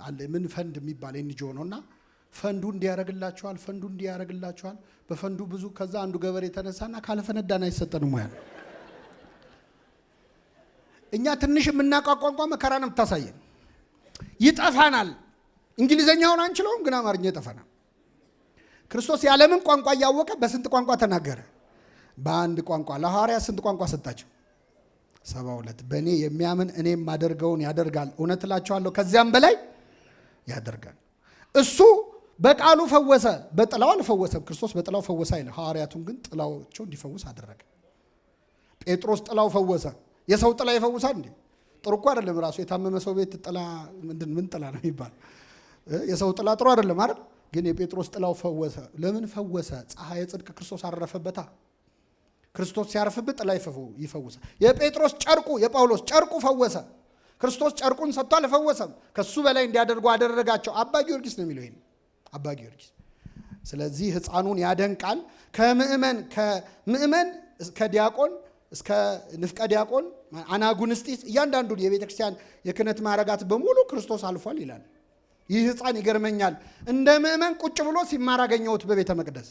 A: አለ፣ ምን ፈንድ የሚባል ኤንጂኦ ነውና ፈንዱ እንዲያረግላቸዋል፣ ፈንዱ እንዲያረግላቸዋል፣ በፈንዱ ብዙ። ከዛ አንዱ ገበሬ ተነሳና ካለፈነዳን አይሰጠንም ወይ? እኛ ትንሽ የምናውቀው ቋንቋ መከራ ነው የምታሳየን። ይጠፋናል። እንግሊዘኛውን አንችለውም፣ ግን አማርኛ ይጠፋናል። ክርስቶስ የዓለምን ቋንቋ እያወቀ በስንት ቋንቋ ተናገረ? በአንድ ቋንቋ። ለሐዋርያት ስንት ቋንቋ ሰጣቸው? 72። በእኔ የሚያምን እኔ የማደርገውን ያደርጋል፣ እውነት እላቸዋለሁ ከዚያም በላይ ያደርጋል። እሱ በቃሉ ፈወሰ፣ በጥላው አልፈወሰም። ክርስቶስ በጥላው ፈወሰ አይደል? ሐዋርያቱን ግን ጥላቸው እንዲፈውስ አደረገ። ጴጥሮስ ጥላው ፈወሰ። የሰው ጥላ ይፈውሳል እንዴ? ጥሩ እኮ አይደለም። ራሱ የታመመ ሰው ቤት ጥላ ምን ጥላ ነው የሚባል? የሰው ጥላ ጥሩ አይደለም አይደል? ግን የጴጥሮስ ጥላው ፈወሰ። ለምን ፈወሰ? ፀሐይ ጽድቅ ክርስቶስ አረፈበታ። ክርስቶስ ሲያርፍበት ጥላ ይፈውሳል። የጴጥሮስ ጨርቁ፣ የጳውሎስ ጨርቁ ፈወሰ። ክርስቶስ ጨርቁን ሰጥቶ አልፈወሰም። ከሱ በላይ እንዲያደርጉ አደረጋቸው። አባ ጊዮርጊስ ነው የሚለው ይሄን አባ ጊዮርጊስ። ስለዚህ ሕፃኑን ያደንቃል። ከምእመን እስከ ዲያቆን እስከ ንፍቀ ዲያቆን አናጉንስጢስ እያንዳንዱን የቤተ ክርስቲያን የክህነት ማዕረጋት በሙሉ ክርስቶስ አልፏል ይላል። ይህ ሕፃን ይገርመኛል። እንደ ምእመን ቁጭ ብሎ ሲማር አገኘሁት በቤተ መቅደስ።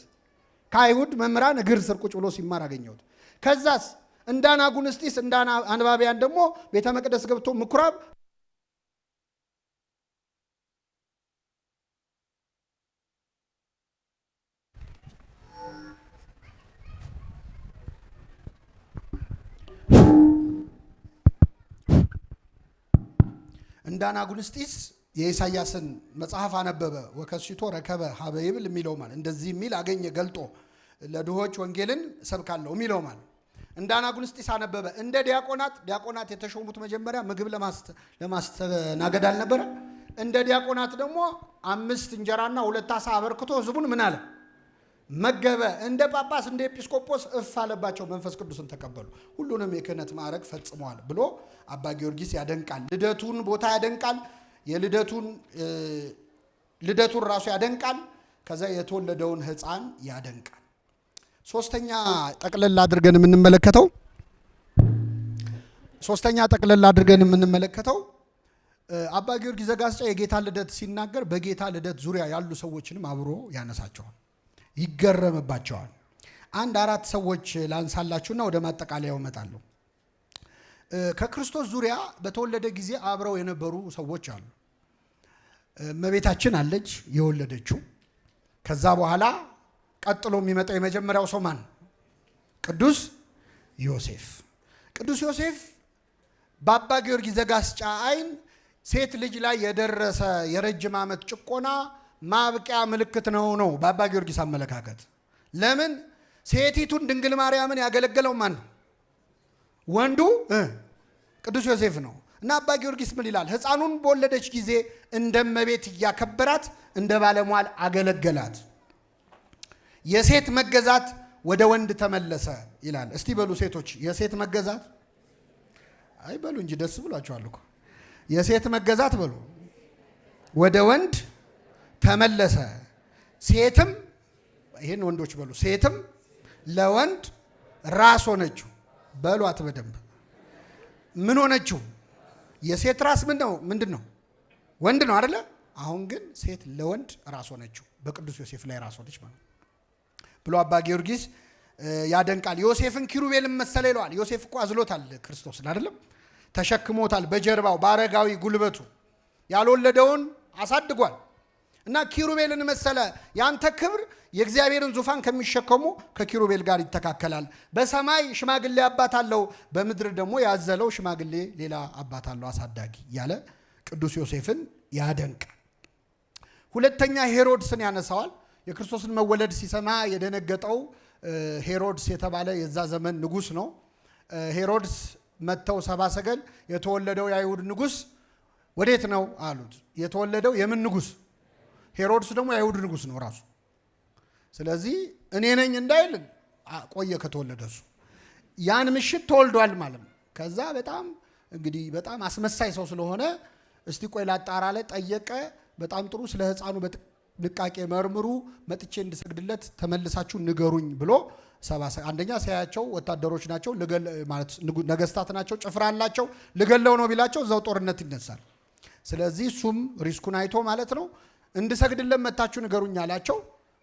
A: ከአይሁድ መምህራን እግር ስር ቁጭ ብሎ ሲማር አገኘሁት። ከዛስ እንደ አናጉንስጢስ እንደ አንባቢያን ደግሞ ቤተ መቅደስ ገብቶ ምኩራብ እንደ አናጉንስጢስ የኢሳያስን መጽሐፍ አነበበ። ወከሲቶ ረከበ ሀበ ይብል የሚለው ማለት እንደዚህ የሚል አገኘ ገልጦ ለድሆች ወንጌልን ሰብካለሁ የሚለው ማለት እንደ አናጉንስጢስ አነበበ። እንደ ዲያቆናት የተሾሙት መጀመሪያ ምግብ ለማስተናገድ አልነበረ? እንደ ዲያቆናት ደግሞ 5 እንጀራና 2 ዓሣ አበርክቶ ህዝቡን ምን አለ? መገበ። እንደ ጳጳስ እንደ ኤጲስቆጶስ እፍ አለባቸው፣ መንፈስ ቅዱስን ተቀበሉ፣ ሁሉንም የክህነት ማዕረግ ፈጽመዋል ብሎ አባ ጊዮርጊስ ያደንቃል። ልደቱን ቦታ ያደንቃል። ልደቱን ራሱ ያደንቃል። ከዛ የተወለደውን ሕፃን ያደንቃል። ሶስተኛ ጠቅለል አድርገን የምንመለከተው አባ ጊዮርጊስ ዘጋስጫ የጌታ ልደት ሲናገር በጌታ ልደት ዙሪያ ያሉ ሰዎችንም አብሮ ያነሳቸዋል፣ ይገረምባቸዋል። 4 ሰዎች ላንሳላችሁና ወደ ማጠቃለያው እመጣለሁ። ከክርስቶስ ዙሪያ በተወለደ ጊዜ አብረው የነበሩ ሰዎች አሉ። እመቤታችን አለች የወለደችው። ከዛ በኋላ ቀጥሎ የሚመጣው የመጀመሪያው ሰው ማን? ቅዱስ ዮሴፍ። ቅዱስ ዮሴፍ በአባ ጊዮርጊስ ዘጋስጫ አይን ሴት ልጅ ላይ የደረሰ የረጅም ዓመት ጭቆና ማብቂያ ምልክት ነው በአባ ጊዮርጊስ አመለካከት። ለምን? ሴቲቱን ድንግል ማርያምን ያገለገለው ማን ነው? ወንዱ ቅዱስ ዮሴፍ ነው። እና አባ ጊዮርጊስ ምን ይላል? ሕፃኑን በወለደች ጊዜ እንደ እመቤት እያከበራት እንደ ባለሟል አገለገላት። የሴት መገዛት ወደ ወንድ ተመለሰ ይላል። እስቲ በሉ ሴቶች፣ የሴት መገዛት አይ በሉ እንጂ ደስ ብሏቸዋል እኮ። የሴት መገዛት በሉ ወደ ወንድ ተመለሰ። ሴትም ይሄን ወንዶች በሉ ሴትም ለወንድ ራስ ሆነችው። በሏት በደንብ ምን ሆነችው? የሴት ራስ ምንድን ነው? ወንድ ነው አይደለ? አሁን ግን ሴት ለወንድ ራስ ሆነችው። በቅዱስ ዮሴፍ ላይ ራስ ሆነች ማለት ብሎ አባ ጊዮርጊስ ያደንቃል። ዮሴፍን ኪሩቤልን መሰለ ይለዋል። ዮሴፍ እኮ አዝሎታል ክርስቶስን አይደለም? ተሸክሞታል በጀርባው በአረጋዊ ጉልበቱ ያልወለደውን አሳድጓል። እና ኪሩቤልን መሰለ። ያንተ ክብር የእግዚአብሔርን ዙፋን ከሚሸከሙ ከኪሩቤል ጋር ይተካከላል። በሰማይ ሽማግሌ አባት አለው፣ በምድር ደግሞ ያዘለው ሽማግሌ ሌላ አባት አለው አሳዳጊ ያለ ቅዱስ ዮሴፍን ያደንቃል። ሁለተኛ ሄሮድስን ያነሳዋል። የክርስቶስን መወለድ ሲሰማ የደነገጠው ሄሮድስ የተባለ የዛ ዘመን ንጉስ ነው። ሄሮድስ መጥተው ሰባ ሰገል የተወለደው የአይሁድ ንጉስ ወዴት ነው አሉት። የተወለደው የምን ንጉስ? ሄሮድስ ደግሞ የአይሁድ ንጉስ ነው ራሱ። ስለዚህ እኔ ነኝ እንዳይል ቆየ ከተወለደ እሱ። ያን ምሽት ተወልዷል ማለት ነው። ከዛ በጣም አስመሳይ ሰው ስለሆነ እስቲ ቆይ ላጣራ ላይ ጠየቀ። በጣም ጥሩ፣ ስለ ህፃኑ በጥንቃቄ መርምሩ፣ መጥቼ እንድሰግድለት ተመልሳችሁ ንገሩኝ ብሎ አንደኛ ሲያያቸው ወታደሮች ናቸው ማለት ነገስታት ናቸው፣ ጭፍራ አላቸው። ልገለው ነው ቢላቸው እዛው ጦርነት ይነሳል። ስለዚህ እሱም ሪስኩን አይቶ ማለት ነው እንድሰግድለት መታችሁ ንገሩኝ አላቸው።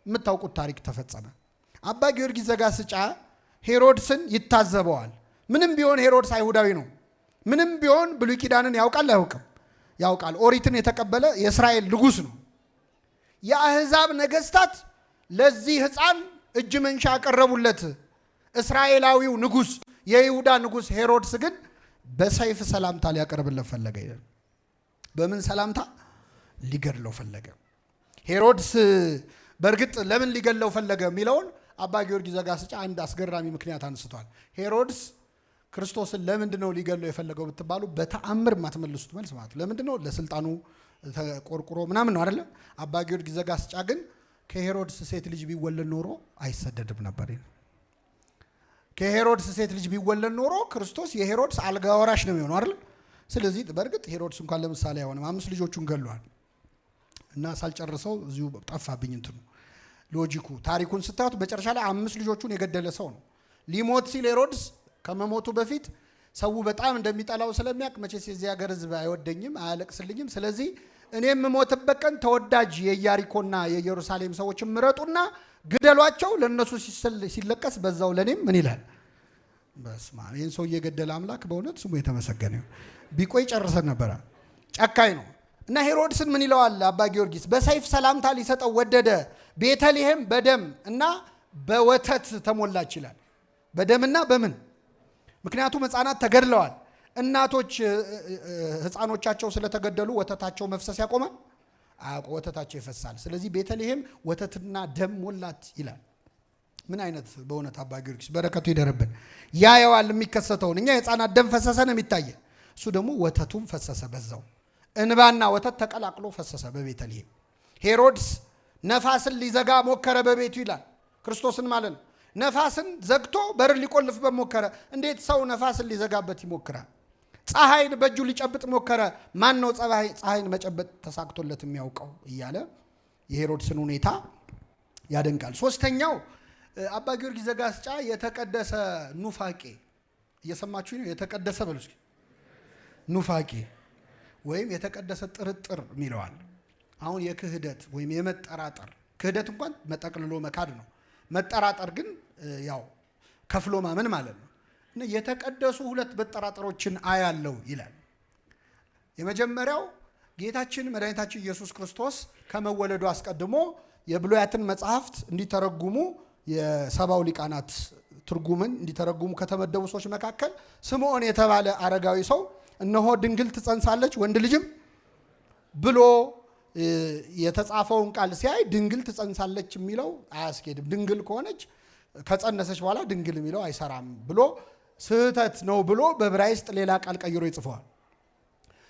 A: የምታውቁት ታሪክ ተፈጸመ። አባ ጊዮርጊስ ዘጋስጫ ሄሮድስን ይታዘበዋል። ምንም ቢሆን ሄሮድስ አይሁዳዊ ነው። ምንም ቢሆን ብሉይ ኪዳንን ያውቃል አያውቅም? ያውቃል። ኦሪትን የተቀበለ የእስራኤል ንጉስ ነው። የአህዛብ ነገስታት ለዚህ ህፃን እጅ መንሻ ያቀረቡለት። እስራኤላዊው ንጉስ የይሁዳ ንጉስ ሄሮድስ ግን በሰይፍ ሰላምታ ሊያቀርብለት ፈለገ። በምን ሰላምታ? ሊገድለው ፈለገ። ሄሮድስ በእርግጥ ለምን ሊገድለው ፈለገ የሚለውን አባ ጊዮርጊስ ዘጋስጫ አንድ አስገራሚ ምክንያት አንስቷል። ሄሮድስ ክርስቶስን ለምንድን ነው ሊገድለው የፈለገው ብትባሉ በተአምር የማትመልሱት መልስ ማለት ለምንድን ነው? ለስልጣኑ ተቆርቁሮ ምናምን ነው አይደለም። አባ ጊዮርጊስ ዘጋስጫ ግን ከሄሮድስ ሴት ልጅ ቢወለድ ኖሮ አይሰደድም ነበር። ከሄሮድስ ሴት ልጅ ቢወለድ ኖሮ ክርስቶስ የሄሮድስ አልጋ ወራሽ ነው የሚሆነው አይደል? ስለዚህ በእርግጥ ሄሮድስ እንኳን ለምሳሌ አይሆንም፣ 5 ልጆቹን ገሏል። እና ሳልጨርሰው እዚሁ ጠፋብኝ እንትኑ ሎጂኩ። ታሪኩን ስታዩት መጨረሻ ላይ 5 ልጆቹን የገደለ ሰው ነው። ሊሞት ሲል ሄሮድስ ከመሞቱ በፊት ሰው በጣም እንደሚጠላው ስለሚያውቅ መቼስ የዚህ ሀገር ሕዝብ አይወደኝም አያለቅስልኝም፣ ስለዚህ እኔም የምሞትበት ቀን ተወዳጅ የኢያሪኮና የኢየሩሳሌም ሰዎችን ምረጡና ግደሏቸው፣ ለነሱ ሲለቀስ በዛው ለኔም ምን ይላል። በስማ ይህን ሰው የገደለ አምላክ በእውነት ስሙ የተመሰገነ ይሁን። ቢቆይ ጨርሰን ነበረ። ጨካኝ ነው። እና ሄሮድስን ምን ይለዋል አባ ጊዮርጊስ? በሰይፍ ሰላምታ ሊሰጠው ወደደ። ቤተልሔም በደም እና በወተት ተሞላች ይላል። በደምና በምን? ምክንያቱም ህፃናት ተገድለዋል። እናቶች ህፃኖቻቸው ስለተገደሉ ወተታቸው መፍሰስ ያቆማል? ወተታቸው ይፈሳል። ስለዚህ ቤተልሔም ወተትና ደም ሞላት ይላል። ምን አይነት በእውነት አባ ጊዮርጊስ በረከቱ ይደርብን። ያየዋል የሚከሰተውን። እኛ የህፃናት ደም ፈሰሰ ነው የሚታየ፣ እሱ ደግሞ ወተቱም ፈሰሰ በዛው እንባና ወተት ተቀላቅሎ ፈሰሰ በቤተልሔም። ሄሮድስ ነፋስን ሊዘጋ ሞከረ በቤቱ ይላል። ክርስቶስን ማለት ነው። ነፋስን ዘግቶ በር ሊቆልፍበት ሞከረ። እንዴት ሰው ነፋስን ሊዘጋበት ይሞክራል? ፀሐይን በእጁ ሊጨብጥ ሞከረ። ማን ነው ፀሐይን መጨበጥ ተሳክቶለት የሚያውቀው? እያለ የሄሮድስን ሁኔታ ያደንቃል። ሶስተኛው አባ ጊዮርጊስ ዘጋስጫ የተቀደሰ ኑፋቄ። እየሰማችሁ ነው? የተቀደሰ በሉ እስኪ ኑፋቄ ወይም የተቀደሰ ጥርጥር የሚለዋል። አሁን የክህደት ወይም የመጠራጠር ክህደት እንኳን መጠቅልሎ መካድ ነው። መጠራጠር ግን ያው ከፍሎ ማመን ማለት ነው። እና የተቀደሱ 2 መጠራጠሮችን አያለው ይላል። የመጀመሪያው ጌታችን መድኃኒታችን ኢየሱስ ክርስቶስ ከመወለዱ አስቀድሞ የብሉያትን መጽሐፍት እንዲተረጉሙ የሰባው ሊቃናት ትርጉምን እንዲተረጉሙ ከተመደቡ ሰዎች መካከል ስምዖን የተባለ አረጋዊ ሰው እነሆ ድንግል ትጸንሳለች ወንድ ልጅም ብሎ የተጻፈውን ቃል ሲያይ ድንግል ትጸንሳለች የሚለው አያስኬድም፣ ድንግል ከሆነች ከጸነሰች በኋላ ድንግል የሚለው አይሰራም ብሎ ስህተት ነው ብሎ በዕብራይስጥ ሌላ ቃል ቀይሮ ይጽፈዋል።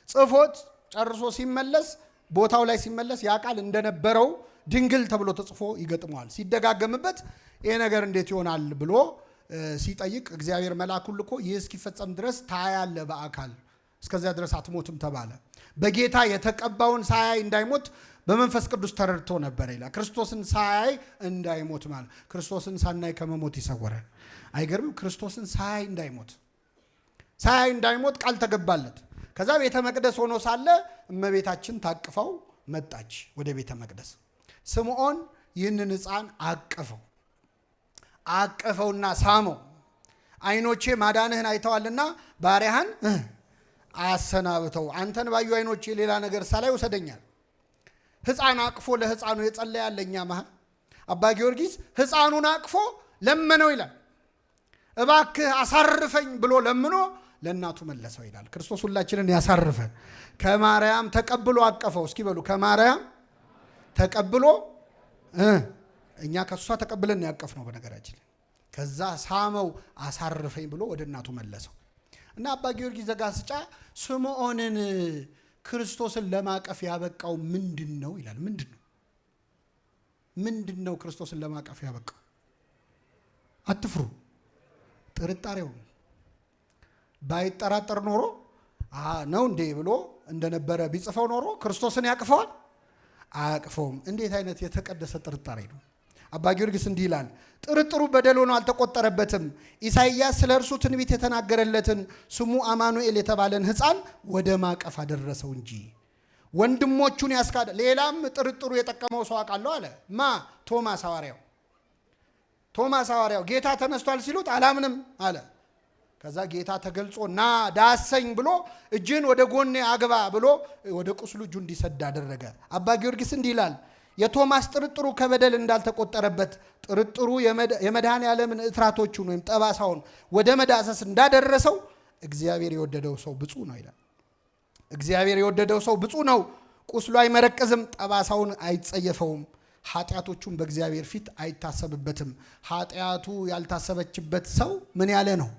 A: ጽፎት ጨርሶ ሲመለስ ቦታው ላይ ሲመለስ ያ ቃል እንደነበረው ድንግል ተብሎ ተጽፎ ይገጥመዋል። ሲደጋገምበት ይሄ ነገር እንዴት ይሆናል ብሎ ሲጠይቅ እግዚአብሔር መልአኩን ልኮ ይህ እስኪፈጸም ድረስ ታያለህ በአካል እስከዚያ ድረስ አትሞትም ተባለ። በጌታ የተቀባውን ሳያይ እንዳይሞት በመንፈስ ቅዱስ ተረድቶ ነበር ይላል። ክርስቶስን ሳያይ እንዳይሞት ማለት ክርስቶስን ሳናይ ከመሞት ይሰወራል። አይገርም? ክርስቶስን ሳያይ እንዳይሞት ቃል ተገባለት። ከዛ ቤተ መቅደስ ሆኖ ሳለ እመቤታችን ታቅፈው መጣች ወደ ቤተ መቅደስ። ስምዖን ይህንን ሕፃን አቀፈውና ሳመው። አይኖቼ ማዳንህን አይተዋልና ባሪያህን አሰናብተው፣ አንተን ባዩ አይኖቼ ሌላ ነገር ሳላይ ወሰደኛል። ሕፃን አቅፎ ለሕፃኑ የጸለያለ እኛ መሃል አባ ጊዮርጊስ ሕፃኑን አቅፎ ለመነው ይላል። እባክህ አሳርፈኝ ብሎ ለምኖ ለእናቱ መለሰው ይላል። ክርስቶስ ሁላችንን ያሳርፈን። ከማርያም ተቀብሎ አቀፈው። እስኪ በሉ ከማርያም ተቀብሎ እኛ ከሷ ተቀብለን ያቀፍ ነው በነገራችን። ከዛ ሳመው አሳርፈኝ ብሎ ወደ እናቱ መለሰው እና አባ ጊዮርጊስ ዘጋስጫ ስምዖንን ክርስቶስን ለማቀፍ ያበቃው ምንድን ነው ይላል። ምንድን ነው ክርስቶስን ለማቀፍ ያበቃው? አትፍሩ። ጥርጣሬው ባይጠራጠር ኖሮ ነው እንዴ ብሎ እንደነበረ ቢጽፈው ኖሮ ክርስቶስን ያቅፈዋል? አያቅፈውም። እንዴት አይነት የተቀደሰ ጥርጣሬ ነው! አባ ጊዮርጊስ እንዲህ ይላል፣ ጥርጥሩ በደል ሆኖ አልተቆጠረበትም። ኢሳይያስ ስለ እርሱ ትንቢት የተናገረለትን ስሙ አማኑኤል የተባለን ሕፃን ወደ ማቀፍ አደረሰው እንጂ ወንድሞቹን ያስካደ። ሌላም ጥርጥሩ የጠቀመው ሰው አውቃለሁ አለ። ቶማስ ሐዋርያው ጌታ ተነስቷል ሲሉት አላምንም አለ። ከዛ ጌታ ተገልጾ ና ዳሰኝ ብሎ እጅን ወደ ጎኔ አግባ ብሎ ወደ ቁስሉ እጁ እንዲሰድ አደረገ። አባ ጊዮርጊስ እንዲህ ይላል፣ የቶማስ ጥርጥሩ ከበደል እንዳልተቆጠረበት ጥርጥሩ የመድኃኔ ዓለምን እትራቶቹን ወይም ጠባሳውን ወደ መዳሰስ እንዳደረሰው እግዚአብሔር የወደደው ሰው ብፁዕ ነው ይላል። እግዚአብሔር የወደደው ሰው ብፁዕ ነው። ቁስሉ አይመረቅዝም፣ ጠባሳውን አይጸየፈውም። ኃጢአቶቹን በእግዚአብሔር ፊት አይታሰብበትም። ኃጢአቱ ያልታሰበችበት ሰው ምን ያለ ነው?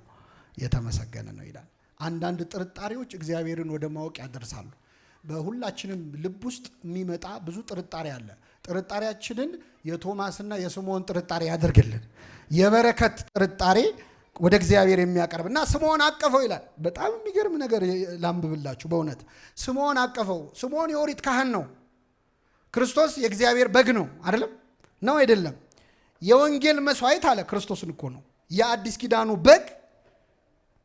A: የተመሰገነ ነው ይላል። አንዳንድ ጥርጣሬዎች እግዚአብሔርን ወደ ማወቅ ያደርሳሉ። በሁላችንም ልብ ውስጥ የሚመጣ ብዙ ጥርጣሬ አለ። ጥርጣሬያችንን የቶማስና የስምዖን ጥርጣሬ ያደርግልን። የበረከት ጥርጣሬ ወደ እግዚአብሔር የሚያቀርብ እና ስምዖን አቀፈው ይላል። በጣም የሚገርም ነገር ላንብብላችሁ። በእውነት ስምዖን አቀፈው። ስምዖን የኦሪት ካህን ነው። ክርስቶስ የእግዚአብሔር በግ ነው። አይደለም? ነው አይደለም? የወንጌል መስዋዕት አለ። ክርስቶስን እኮ ነው የአዲስ ኪዳኑ በግ።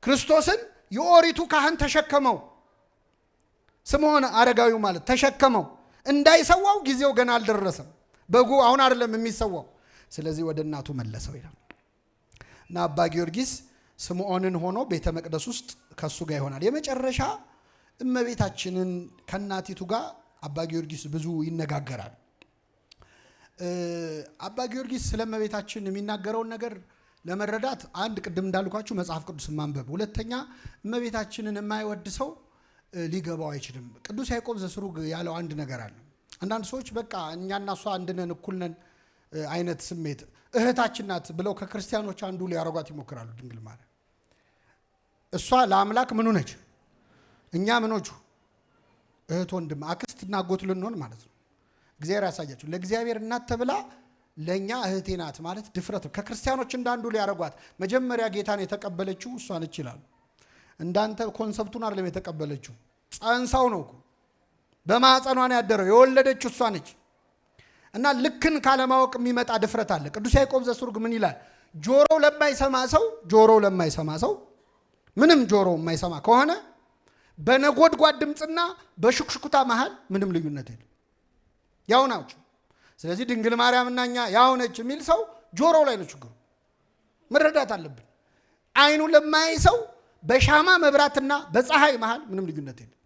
A: ክርስቶስን የኦሪቱ ካህን ተሸከመው። ስምዖን አረጋዊው ማለት ተሸከመው። እንዳይሰዋው ጊዜው ገና አልደረሰም። በጉ አሁን አይደለም የሚሰዋው። ስለዚህ ወደ እናቱ መለሰው ይላል እና አባ ጊዮርጊስ ስምዖንን ሆኖ ቤተ መቅደስ ውስጥ ከሱ ጋር ይሆናል። የመጨረሻ እመቤታችንን ከእናቲቱ ጋር አባ ጊዮርጊስ ብዙ ይነጋገራል። አባ ጊዮርጊስ ስለ እመቤታችን የሚናገረውን ነገር ለመረዳት አንድ ቅድም እንዳልኳችሁ መጽሐፍ ቅዱስ ማንበብ፣ ሁለተኛ እመቤታችንን የማይወድ ሰው ሊገባው አይችልም። ቅዱስ ያዕቆብ ዘስሩግ ያለው አንድ ነገር አለ። አንዳንድ ሰዎች በቃ እኛና እሷ አንድ ነን እኩል ነን አይነት ስሜት እህታችን ናት ብለው ከክርስቲያኖች አንዱ ሊያረጓት ይሞክራሉ። ድንግል ማርያም እሷ ለአምላክ ምኑ ነች? እኛ ምኖቹ? እህት ወንድም፣ አክስትና አጎት ልንሆን ማለት ነው። እግዚአብሔር ያሳያችሁ። ለእግዚአብሔር እናት ተብላ ለእኛ እህቴ ናት ማለት ድፍረት ነው። ከክርስቲያኖች እንዳንዱ ሊያረጓት መጀመሪያ ጌታን የተቀበለችው እሷ ነች ይላሉ። እንዳንተ ኮንሰፕቱን አይደለም የተቀበለችው፣ ጸንሳው ነው እኮ በማዕፀኗን ያደረው የወለደችው እሷ ነች። እና ልክን ካለማወቅ የሚመጣ ድፍረት አለ። ቅዱስ ያዕቆብ ዘስሩግ ምን ይላል? ጆሮው ለማይሰማ ሰው ምንም ጆሮው የማይሰማ ከሆነ በነጎድጓድ ድምፅና በሹክሹክታ መሃል ምንም ልዩነት የለም፣ ያው ናቸው። ስለዚህ ድንግል ማርያምና እኛ ያው ነች የሚል ሰው ጆሮው ላይ ነው ችግሩ። መረዳት አለብን። አይኑ ለማያይ ሰው በሻማ መብራትና በፀሐይ መሃል ምንም ልዩነት የለም።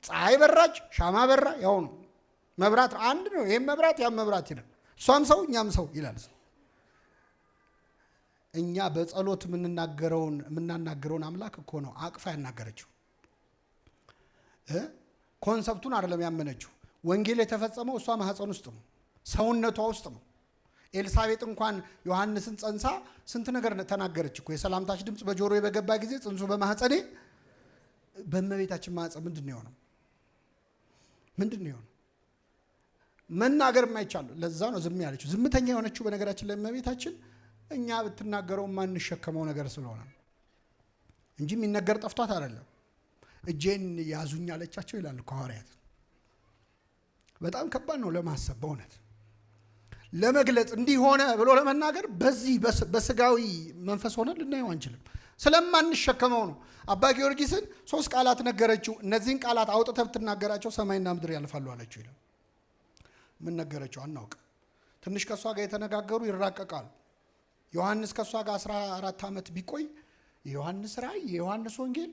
A: ፀሐይ በራች፣ ሻማ በራ፣ ያው ነው። መብራት አንድ ነው። ይሄም መብራት ያም መብራት ይላል። እሷም ሰው እኛም ሰው ይላል። እኛ በጸሎት የምናናገረውን አምላክ እኮ ነው አቅፋ ያናገረችው። ኮንሰፕቱን አይደለም ያመነችው። ወንጌል የተፈጸመው እሷ ማህፀን ውስጥ ነው፣ ሰውነቷ ውስጥ ነው። ኤልሳቤጥ እንኳን ዮሐንስን ጸንሳ ስንት ነገር ተናገረች እኮ። የሰላምታች ድምፅ በጆሮዬ በገባ ጊዜ ጽንሱ በማህፀኔ። በእመቤታችን ማህፀን ምንድን ነው የሆነው? መናገር የማይቻል ለዛ ነው ዝም ያለችው። ዝምተኛ የሆነችው በነገራችን ላይ እመቤታችን እኛ ብትናገረው ማንሸከመው ነገር ስለሆነ እንጂ የሚነገር ጠፍቷት አይደለም። እጄን ያዙኝ አለቻቸው ይላል ሐዋርያት። በጣም ከባድ ነው ለማሰብ በእውነት ለመግለጽ እንዲህ ሆነ ብሎ ለመናገር በዚህ በስጋዊ መንፈስ ሆነ ልናየው አንችልም ስለማንሸከመው ነው። አባ ጊዮርጊስን 3 ቃላት ነገረችው። እነዚህን ቃላት አውጥተህ ብትናገራቸው ሰማይና ምድር ያልፋሉ አለችው ይላል። ምን ነገረችው አናውቅ። ትንሽ ከሷ ጋር የተነጋገሩ ይራቀቃሉ። ዮሐንስ ከሷ ጋር 14 ዓመት ቢቆይ የዮሐንስ ራእይ የዮሐንስ ወንጌል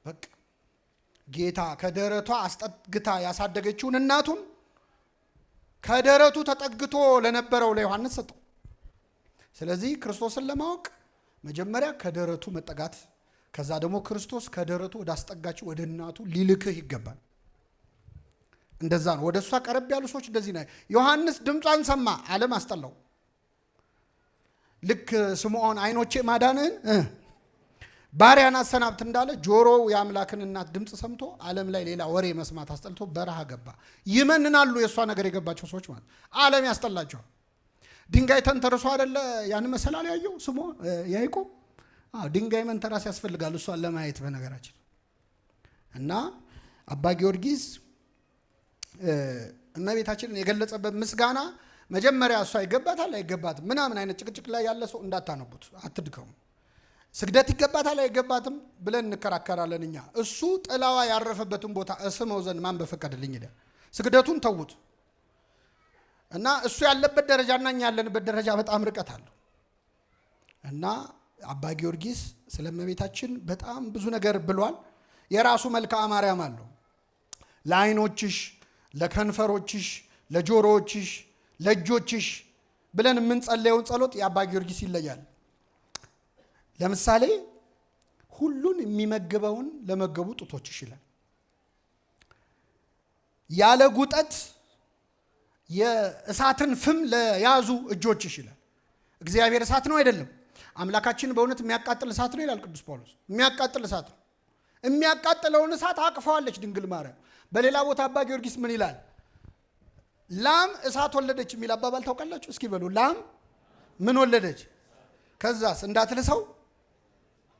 A: በቃ ጌታ ከደረቷ አስጠግታ ያሳደገችውን እናቱን ከደረቱ ተጠግቶ ለነበረው ለዮሐንስ ሰጠው። ስለዚህ ክርስቶስን ለማወቅ መጀመሪያ ከደረቱ መጠጋት፣ ከዛ ደግሞ ክርስቶስ ከደረቱ ወደ አስጠጋችው ወደ እናቱ ሊልክህ ይገባል። እንደዛ ነው። ወደ እሷ ቀረብ ያሉ ሰዎች እንደዚህ ነው። ዮሐንስ ድምጿን ሰማ፣ ዓለም አስጠላው። ልክ ስምዖን አይኖቼ ማዳንህን ባሪያን አሰናብት እንዳለ ጆሮው የአምላክን እናት ድምፅ ሰምቶ ዓለም ላይ ሌላ ወሬ መስማት አስጠልቶ በረሃ ገባ። ይመንናሉ የእሷ ነገር የገባቸው ሰዎች ማለት ዓለም ያስጠላቸዋል። ድንጋይ ተንተርሶ አይደለ ያን መሰላል ያየው ስምዖን ያዕቆብ። ድንጋይ መንተራስ ያስፈልጋል እሷን ለማየት በነገራችን። እና አባ ጊዮርጊስ እመቤታችንን የገለጸበት ምስጋና መጀመሪያ እሷ ይገባታል አይገባትም ምናምን አይነት ጭቅጭቅ ላይ ያለ ሰው እንዳታነቡት፣ አትድከሙ። ስግደት ይገባታል አይገባትም ብለን እንከራከራለን እኛ። እሱ ጥላዋ ያረፈበትን ቦታ እስመው ዘንድ ማን በፈቀደልኝ ይላል። ስግደቱን ተውት እና እሱ ያለበት ደረጃና እኛ ያለንበት ደረጃ በጣም ርቀት አለው። እና አባ ጊዮርጊስ ስለ እመቤታችን በጣም ብዙ ነገር ብሏል። የራሱ መልክዓ ማርያም አለው። ለዓይኖችሽ፣ ለከንፈሮችሽ፣ ለጆሮዎችሽ፣ ለእጆችሽ ብለን የምንጸለየውን ጸሎት የአባ ጊዮርጊስ ይለያል። ለምሳሌ ሁሉን የሚመግበውን ለመገቡ ጡቶችሽ ይላል። ያለ ጉጠት የእሳትን ፍም ለያዙ እጆችሽ ይላል። እግዚአብሔር እሳት ነው አይደለም? አምላካችን በእውነት የሚያቃጥል እሳት ነው ይላል ቅዱስ ጳውሎስ። የሚያቃጥል እሳት ነው። የሚያቃጥለውን እሳት አቅፈዋለች ድንግል ማርያም። በሌላ ቦታ አባ ጊዮርጊስ ምን ይላል? ላም እሳት ወለደች የሚል አባባል ታውቃላችሁ? እስኪ በሉ። ላም ምን ወለደች? ከዛስ እንዳትልሰው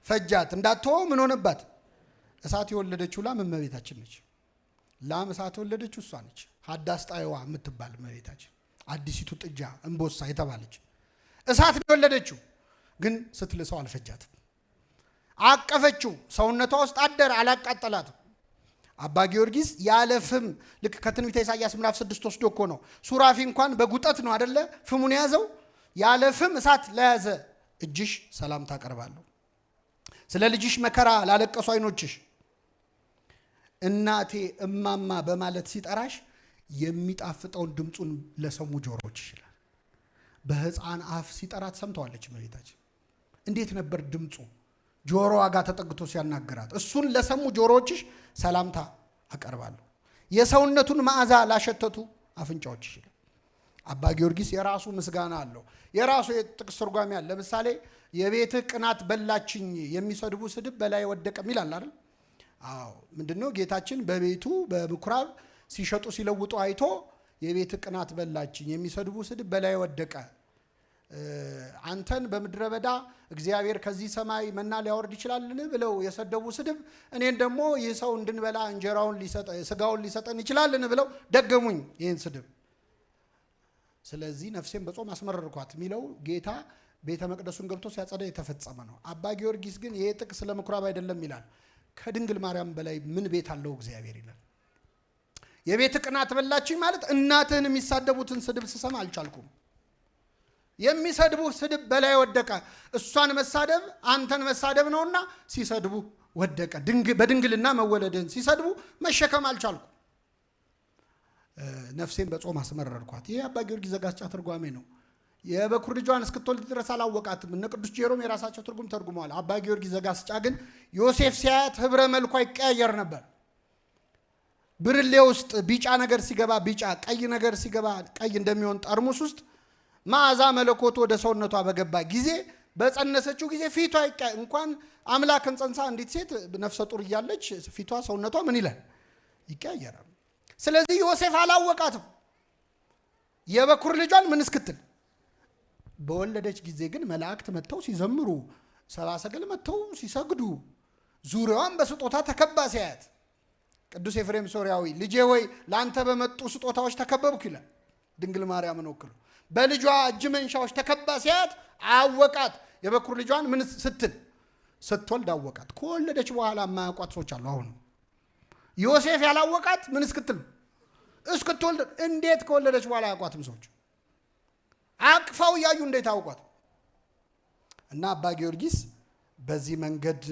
A: ፈጃት፣ እንዳትተወው ምን ሆነባት? እሳት የወለደችው ላም እመቤታችን ነች። ላም እሳት የወለደችው እሷ ነች። ሀዳስ ጣይዋ የምትባል እመቤታችን፣ አዲሲቱ ጥጃ እምቦሳ የተባለች እሳት የወለደችው ግን ስትልሰው አልፈጃትም። አቀፈችው፣ ሰውነቷ ውስጥ አደረ፣ አላቃጠላትም። አባ ጊዮርጊስ ያለ ፍም ልክ ከትንቢተ ኢሳይያስ ምዕራፍ 6 ወስዶ እኮ ነው። ሱራፊ እንኳን በጉጠት ነው አደለ ፍሙን የያዘው። ያለ ፍም እሳት ለያዘ እጅሽ ሰላምታ አቀርባለሁ። ስለ ልጅሽ መከራ ላለቀሱ አይኖችሽ እናቴ እማማ በማለት ሲጠራሽ የሚጣፍጠውን ድምፁን ለሰሙ ጆሮችሽ ይላል። በሕፃን አፍ ሲጠራት ሰምተዋለች እመቤታችን። እንዴት ነበር ድምፁ? ጆሮዋ ጋር ተጠግቶ ሲያናገራት እሱን ለሰሙ ጆሮዎችሽ ሰላምታ አቀርባለሁ። የሰውነቱን መዓዛ ላሸተቱ አፍንጫዎችሽ ይላል። አባ ጊዮርጊስ የራሱ ምስጋና አለው። የራሱ የጥቅስ ትርጓሜ አለ። ለምሳሌ የቤትህ ቅናት በላችኝ የሚሰድቡ ስድብ በላይ ወደቀ ይላል አይደል? አዎ፣ ምንድነው? ጌታችን በቤቱ በምኩራብ ሲሸጡ ሲለውጡ አይቶ የቤትህ ቅናት በላችኝ የሚሰድቡ ስድብ በላይ ወደቀ። አንተን በምድረ በዳ እግዚአብሔር ከዚህ ሰማይ መና ሊያወርድ ይችላልን ብለው የሰደቡ ስድብ እኔን ደግሞ ይህ ሰው እንድንበላ እንጀራውን ስጋውን ሊሰጠን ይችላልን ብለው ደገሙኝ ይህን ስድብ። ስለዚህ ነፍሴን በጾም አስመረርኳት የሚለው ጌታ ቤተ መቅደሱን ገብቶ ሲያጸዳ የተፈጸመ ነው። አባ ጊዮርጊስ ግን ይሄ ጥቅስ ለምኩራብ አይደለም ይላል። ከድንግል ማርያም በላይ ምን ቤት አለው እግዚአብሔር ይላል። የቤት ቅናት በላችኝ ማለት እናትህን የሚሳደቡትን ስድብ ስሰማ አልቻልኩም። የሚሰድቡ ስድብ በላይ ወደቀ። እሷን መሳደብ አንተን መሳደብ ነውና ሲሰድቡ ወደቀ። በድንግልና መወለድህን ሲሰድቡ መሸከም አልቻልኩም። ነፍሴን በጾም አስመረርኳት። ይሄ አባ ጊዮርጊስ ዘጋስጫ ትርጓሜ ነው። የበኩር ልጇን እስክትወልድ ድረስ አላወቃትም። እነ ቅዱስ ጄሮም የራሳቸው ትርጉም ተርጉመዋል። አባ ጊዮርጊስ ዘጋስጫ ግን ዮሴፍ ሲያያት ህብረ መልኳ ይቀያየር ነበር። ብርሌ ውስጥ ቢጫ ነገር ሲገባ ቢጫ፣ ቀይ ነገር ሲገባ ቀይ እንደሚሆን ጠርሙስ ውስጥ መዓዛ መለኮት ወደ ሰውነቷ በገባ ጊዜ በጸነሰችው ጊዜ ፊቷ እንኳን አምላክን ጸንሳ እንዲት ሴት ነፍሰ ጡር እያለች ፊቷ ሰውነቷ ምን ይላል? ይቀያየራል። ስለዚህ ዮሴፍ አላወቃትም። የበኩር ልጇን ምን እስክትል በወለደች ጊዜ ግን መላእክት መጥተው ሲዘምሩ፣ ሰብአ ሰገል መጥተው ሲሰግዱ፣ ዙሪያዋን በስጦታ ተከባ ሲያያት ቅዱስ ኤፍሬም ሶርያዊ ልጄ ሆይ ለአንተ በመጡ ስጦታዎች ተከበብኩ ይላል። ድንግል ማርያምን ወክሎ በልጇ እጅ መንሻዎች ተከባ ሲያያት አወቃት። የበኩር ልጇን ምን ስትወልድ አወቃት። ከወለደች በኋላ የማያውቋት ሰዎች አሉ። አሁን ዮሴፍ ያላወቃት ምን እስክትወልድ እንዴት ከወለደች በኋላ አያውቋትም ሰዎች? አቅፋው እያዩ እንዴት አውቋት? እና አባ ጊዮርጊስ በዚህ መንገድ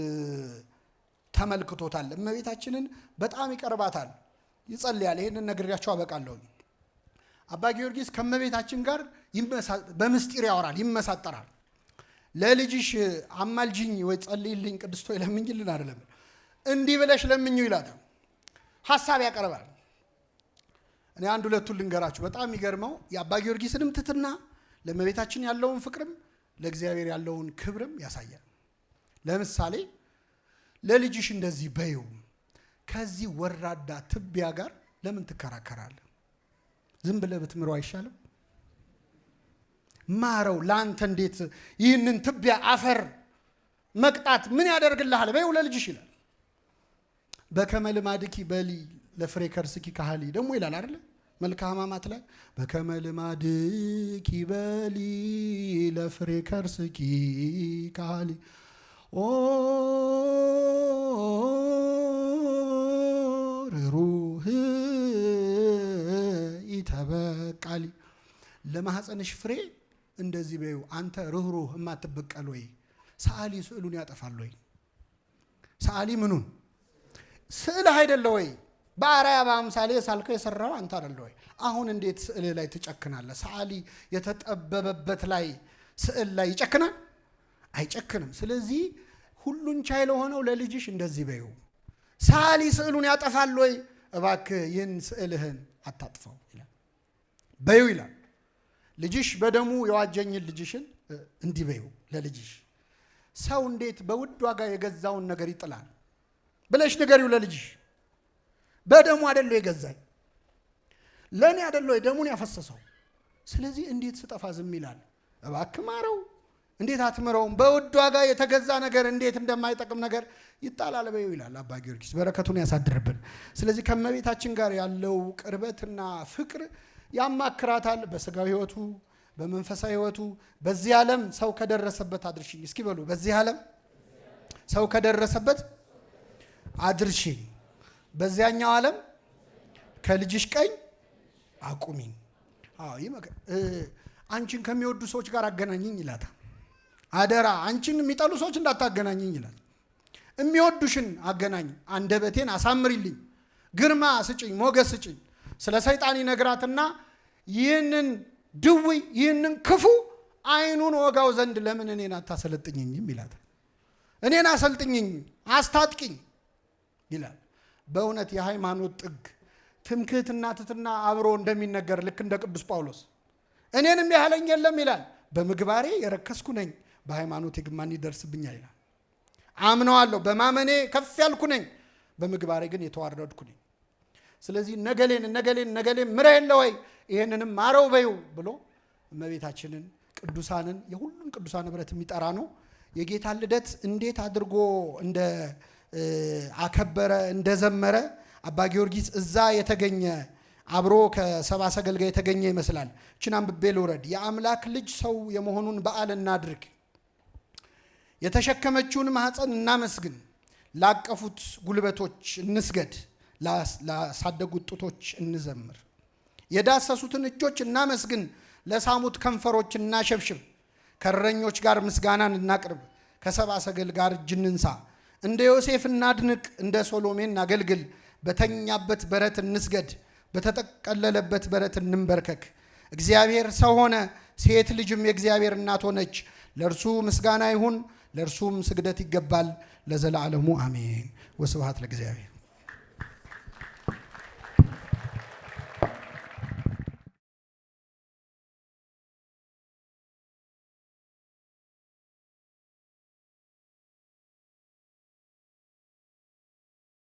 A: ተመልክቶታል። እመቤታችንን በጣም ይቀርባታል፣ ይጸልያል። ይህንን ነግሬያቸው አበቃለሁ። አባ ጊዮርጊስ ከእመቤታችን ጋር በምስጢር ያወራል፣ ይመሳጠራል። ለልጅሽ አማልጅኝ ወይ ጸልይልኝ ቅድስት ሆይ ለምኝልን አይደለም፣ እንዲህ ብለሽ ለምኙ ይላታል። ሐሳብ ያቀርባል። እኔ አንድ ሁለቱን ልንገራችሁ። በጣም የሚገርመው የአባ ጊዮርጊስንም ትትና ለእመቤታችን ያለውን ፍቅርም ለእግዚአብሔር ያለውን ክብርም ያሳያል። ለምሳሌ ለልጅሽ እንደዚህ በይው፣ ከዚህ ወራዳ ትቢያ ጋር ለምን ትከራከራለህ? ዝም ብለህ ብትምረው አይሻልም? ማረው። ለአንተ እንዴት ይህንን ትቢያ አፈር መቅጣት ምን ያደርግልሃል? በይው ለልጅሽ ይላል። በከመ ልማድኪ በሊ ለፍሬ ከርስኪ ካህሊ ደግሞ ይላል አይደለ? መልክአ ሕማማት ላይ በከመ ልማድኪ በሊ ለፍሬ ከርስኪ ካህሊ ኦ ርኅሩህ ኢተበቃሊ ለማኅፀንሽ ፍሬ እንደዚህ በይው። አንተ ርኅሩህ የማትበቀል ወይ? ሰዓሊ ስዕሉን ያጠፋል ወይ? ሰዓሊ ምኑን ስዕልህ አይደለ ወይ? በአርአያ በአምሳሌ ሳልከው የሰራው አንተ አይደለ ወይ? አሁን እንዴት ስዕልህ ላይ ትጨክናለህ? ሰዓሊ የተጠበበበት ላይ ስዕል ላይ ይጨክናል? አይጨክንም። ስለዚህ ሁሉን ቻይ ለሆነው ለልጅሽ እንደዚህ በይው። ሰዓሊ ስዕሉን ያጠፋል ወይ? እባክህ ይህን ስዕልህን አታጥፈው ይላል። በይው ይላል። ልጅሽ በደሙ የዋጀኝን ልጅሽን እንዲህ በይው ለልጅሽ። ሰው እንዴት በውድ ዋጋ የገዛውን ነገር ይጥላል ብለሽ ንገሪው ለልጅሽ። በደሙ አይደለ የገዛኝ፣ ለእኔ አይደለ ደሙን ያፈሰሰው። ስለዚህ እንዴት ስጠፋ ዝም ይላል? እባክህ ማረው። እንዴት አትምረውም? በውድ ዋጋ የተገዛ ነገር እንዴት እንደማይጠቅም ነገር ይጣላል በይው ይላል አባ ጊዮርጊስ። በረከቱን ያሳድርብን። ስለዚህ ከእመቤታችን ጋር ያለው ቅርበትና ፍቅር ያማክራታል። በስጋዊ ሕይወቱ፣ በመንፈሳዊ ሕይወቱ በዚህ ዓለም ሰው ከደረሰበት አድርሽኝ። እስኪ በሉ በዚህ ዓለም ሰው ከደረሰበት አድርሽኝ፣ በዚያኛው ዓለም ከልጅሽ ቀኝ አቁሚኝ። አንቺን ከሚወዱ ሰዎች ጋር አገናኝኝ ይላታል። አደራ አንቺን የሚጠሉ ሰዎች እንዳታገናኝኝ ይላል። የሚወዱሽን አገናኝ፣ አንደበቴን አሳምሪልኝ፣ ግርማ ስጭኝ፣ ሞገስ ስጭኝ። ስለ ሰይጣን ይነግራትና ይህንን ድውይ ይህንን ክፉ አይኑን ወጋው ዘንድ ለምን እኔን አታሰለጥኝኝም ይላታል። እኔን አሰልጥኝኝ፣ አስታጥቂኝ ይላል። በእውነት የሃይማኖት ጥግ ትምክህትና ትሕትና አብሮ እንደሚነገር ልክ እንደ ቅዱስ ጳውሎስ እኔንም ያህለኝ የለም ይላል። በምግባሬ የረከስኩ ነኝ፣ በሃይማኖቴ ግን ማን ይደርስብኛል ይላል። አምነዋለሁ፣ በማመኔ ከፍ ያልኩ ነኝ፣ በምግባሬ ግን የተዋረድኩ ነኝ። ስለዚህ ነገሌን ምረ የለ ወይ ይህንንም ማረው በይው ብሎ እመቤታችንን ቅዱሳንን የሁሉም ቅዱሳን ኅብረት የሚጠራ ነው። የጌታን ልደት እንዴት አድርጎ እንደ አከበረ እንደዘመረ አባ ጊዮርጊስ እዛ የተገኘ አብሮ ከሰብአ ሰገል ጋር የተገኘ ይመስላል። እችን አንብቤ ልውረድ። የአምላክ ልጅ ሰው የመሆኑን በዓል እናድርግ፣ የተሸከመችውን ማኅፀን እናመስግን፣ ላቀፉት ጉልበቶች እንስገድ፣ ላሳደጉት ጡቶች እንዘምር፣ የዳሰሱትን እጆች እናመስግን፣ ለሳሙት ከንፈሮች እናሸብሽብ፣ ከእረኞች ጋር ምስጋናን እናቅርብ፣ ከሰብአ ሰገል ጋር እጅ እንንሳ፣ እንደ ዮሴፍ እናድንቅ፣ እንደ ሶሎሜ እናገልግል፣ በተኛበት በረት እንስገድ፣ በተጠቀለለበት በረት እንንበርከክ። እግዚአብሔር ሰው ሆነ፣ ሴት ልጅም የእግዚአብሔር እናት ሆነች። ለእርሱ ምስጋና ይሁን፣ ለእርሱም ስግደት ይገባል፣ ለዘላለሙ አሜን። ወስብሐት ለእግዚአብሔር።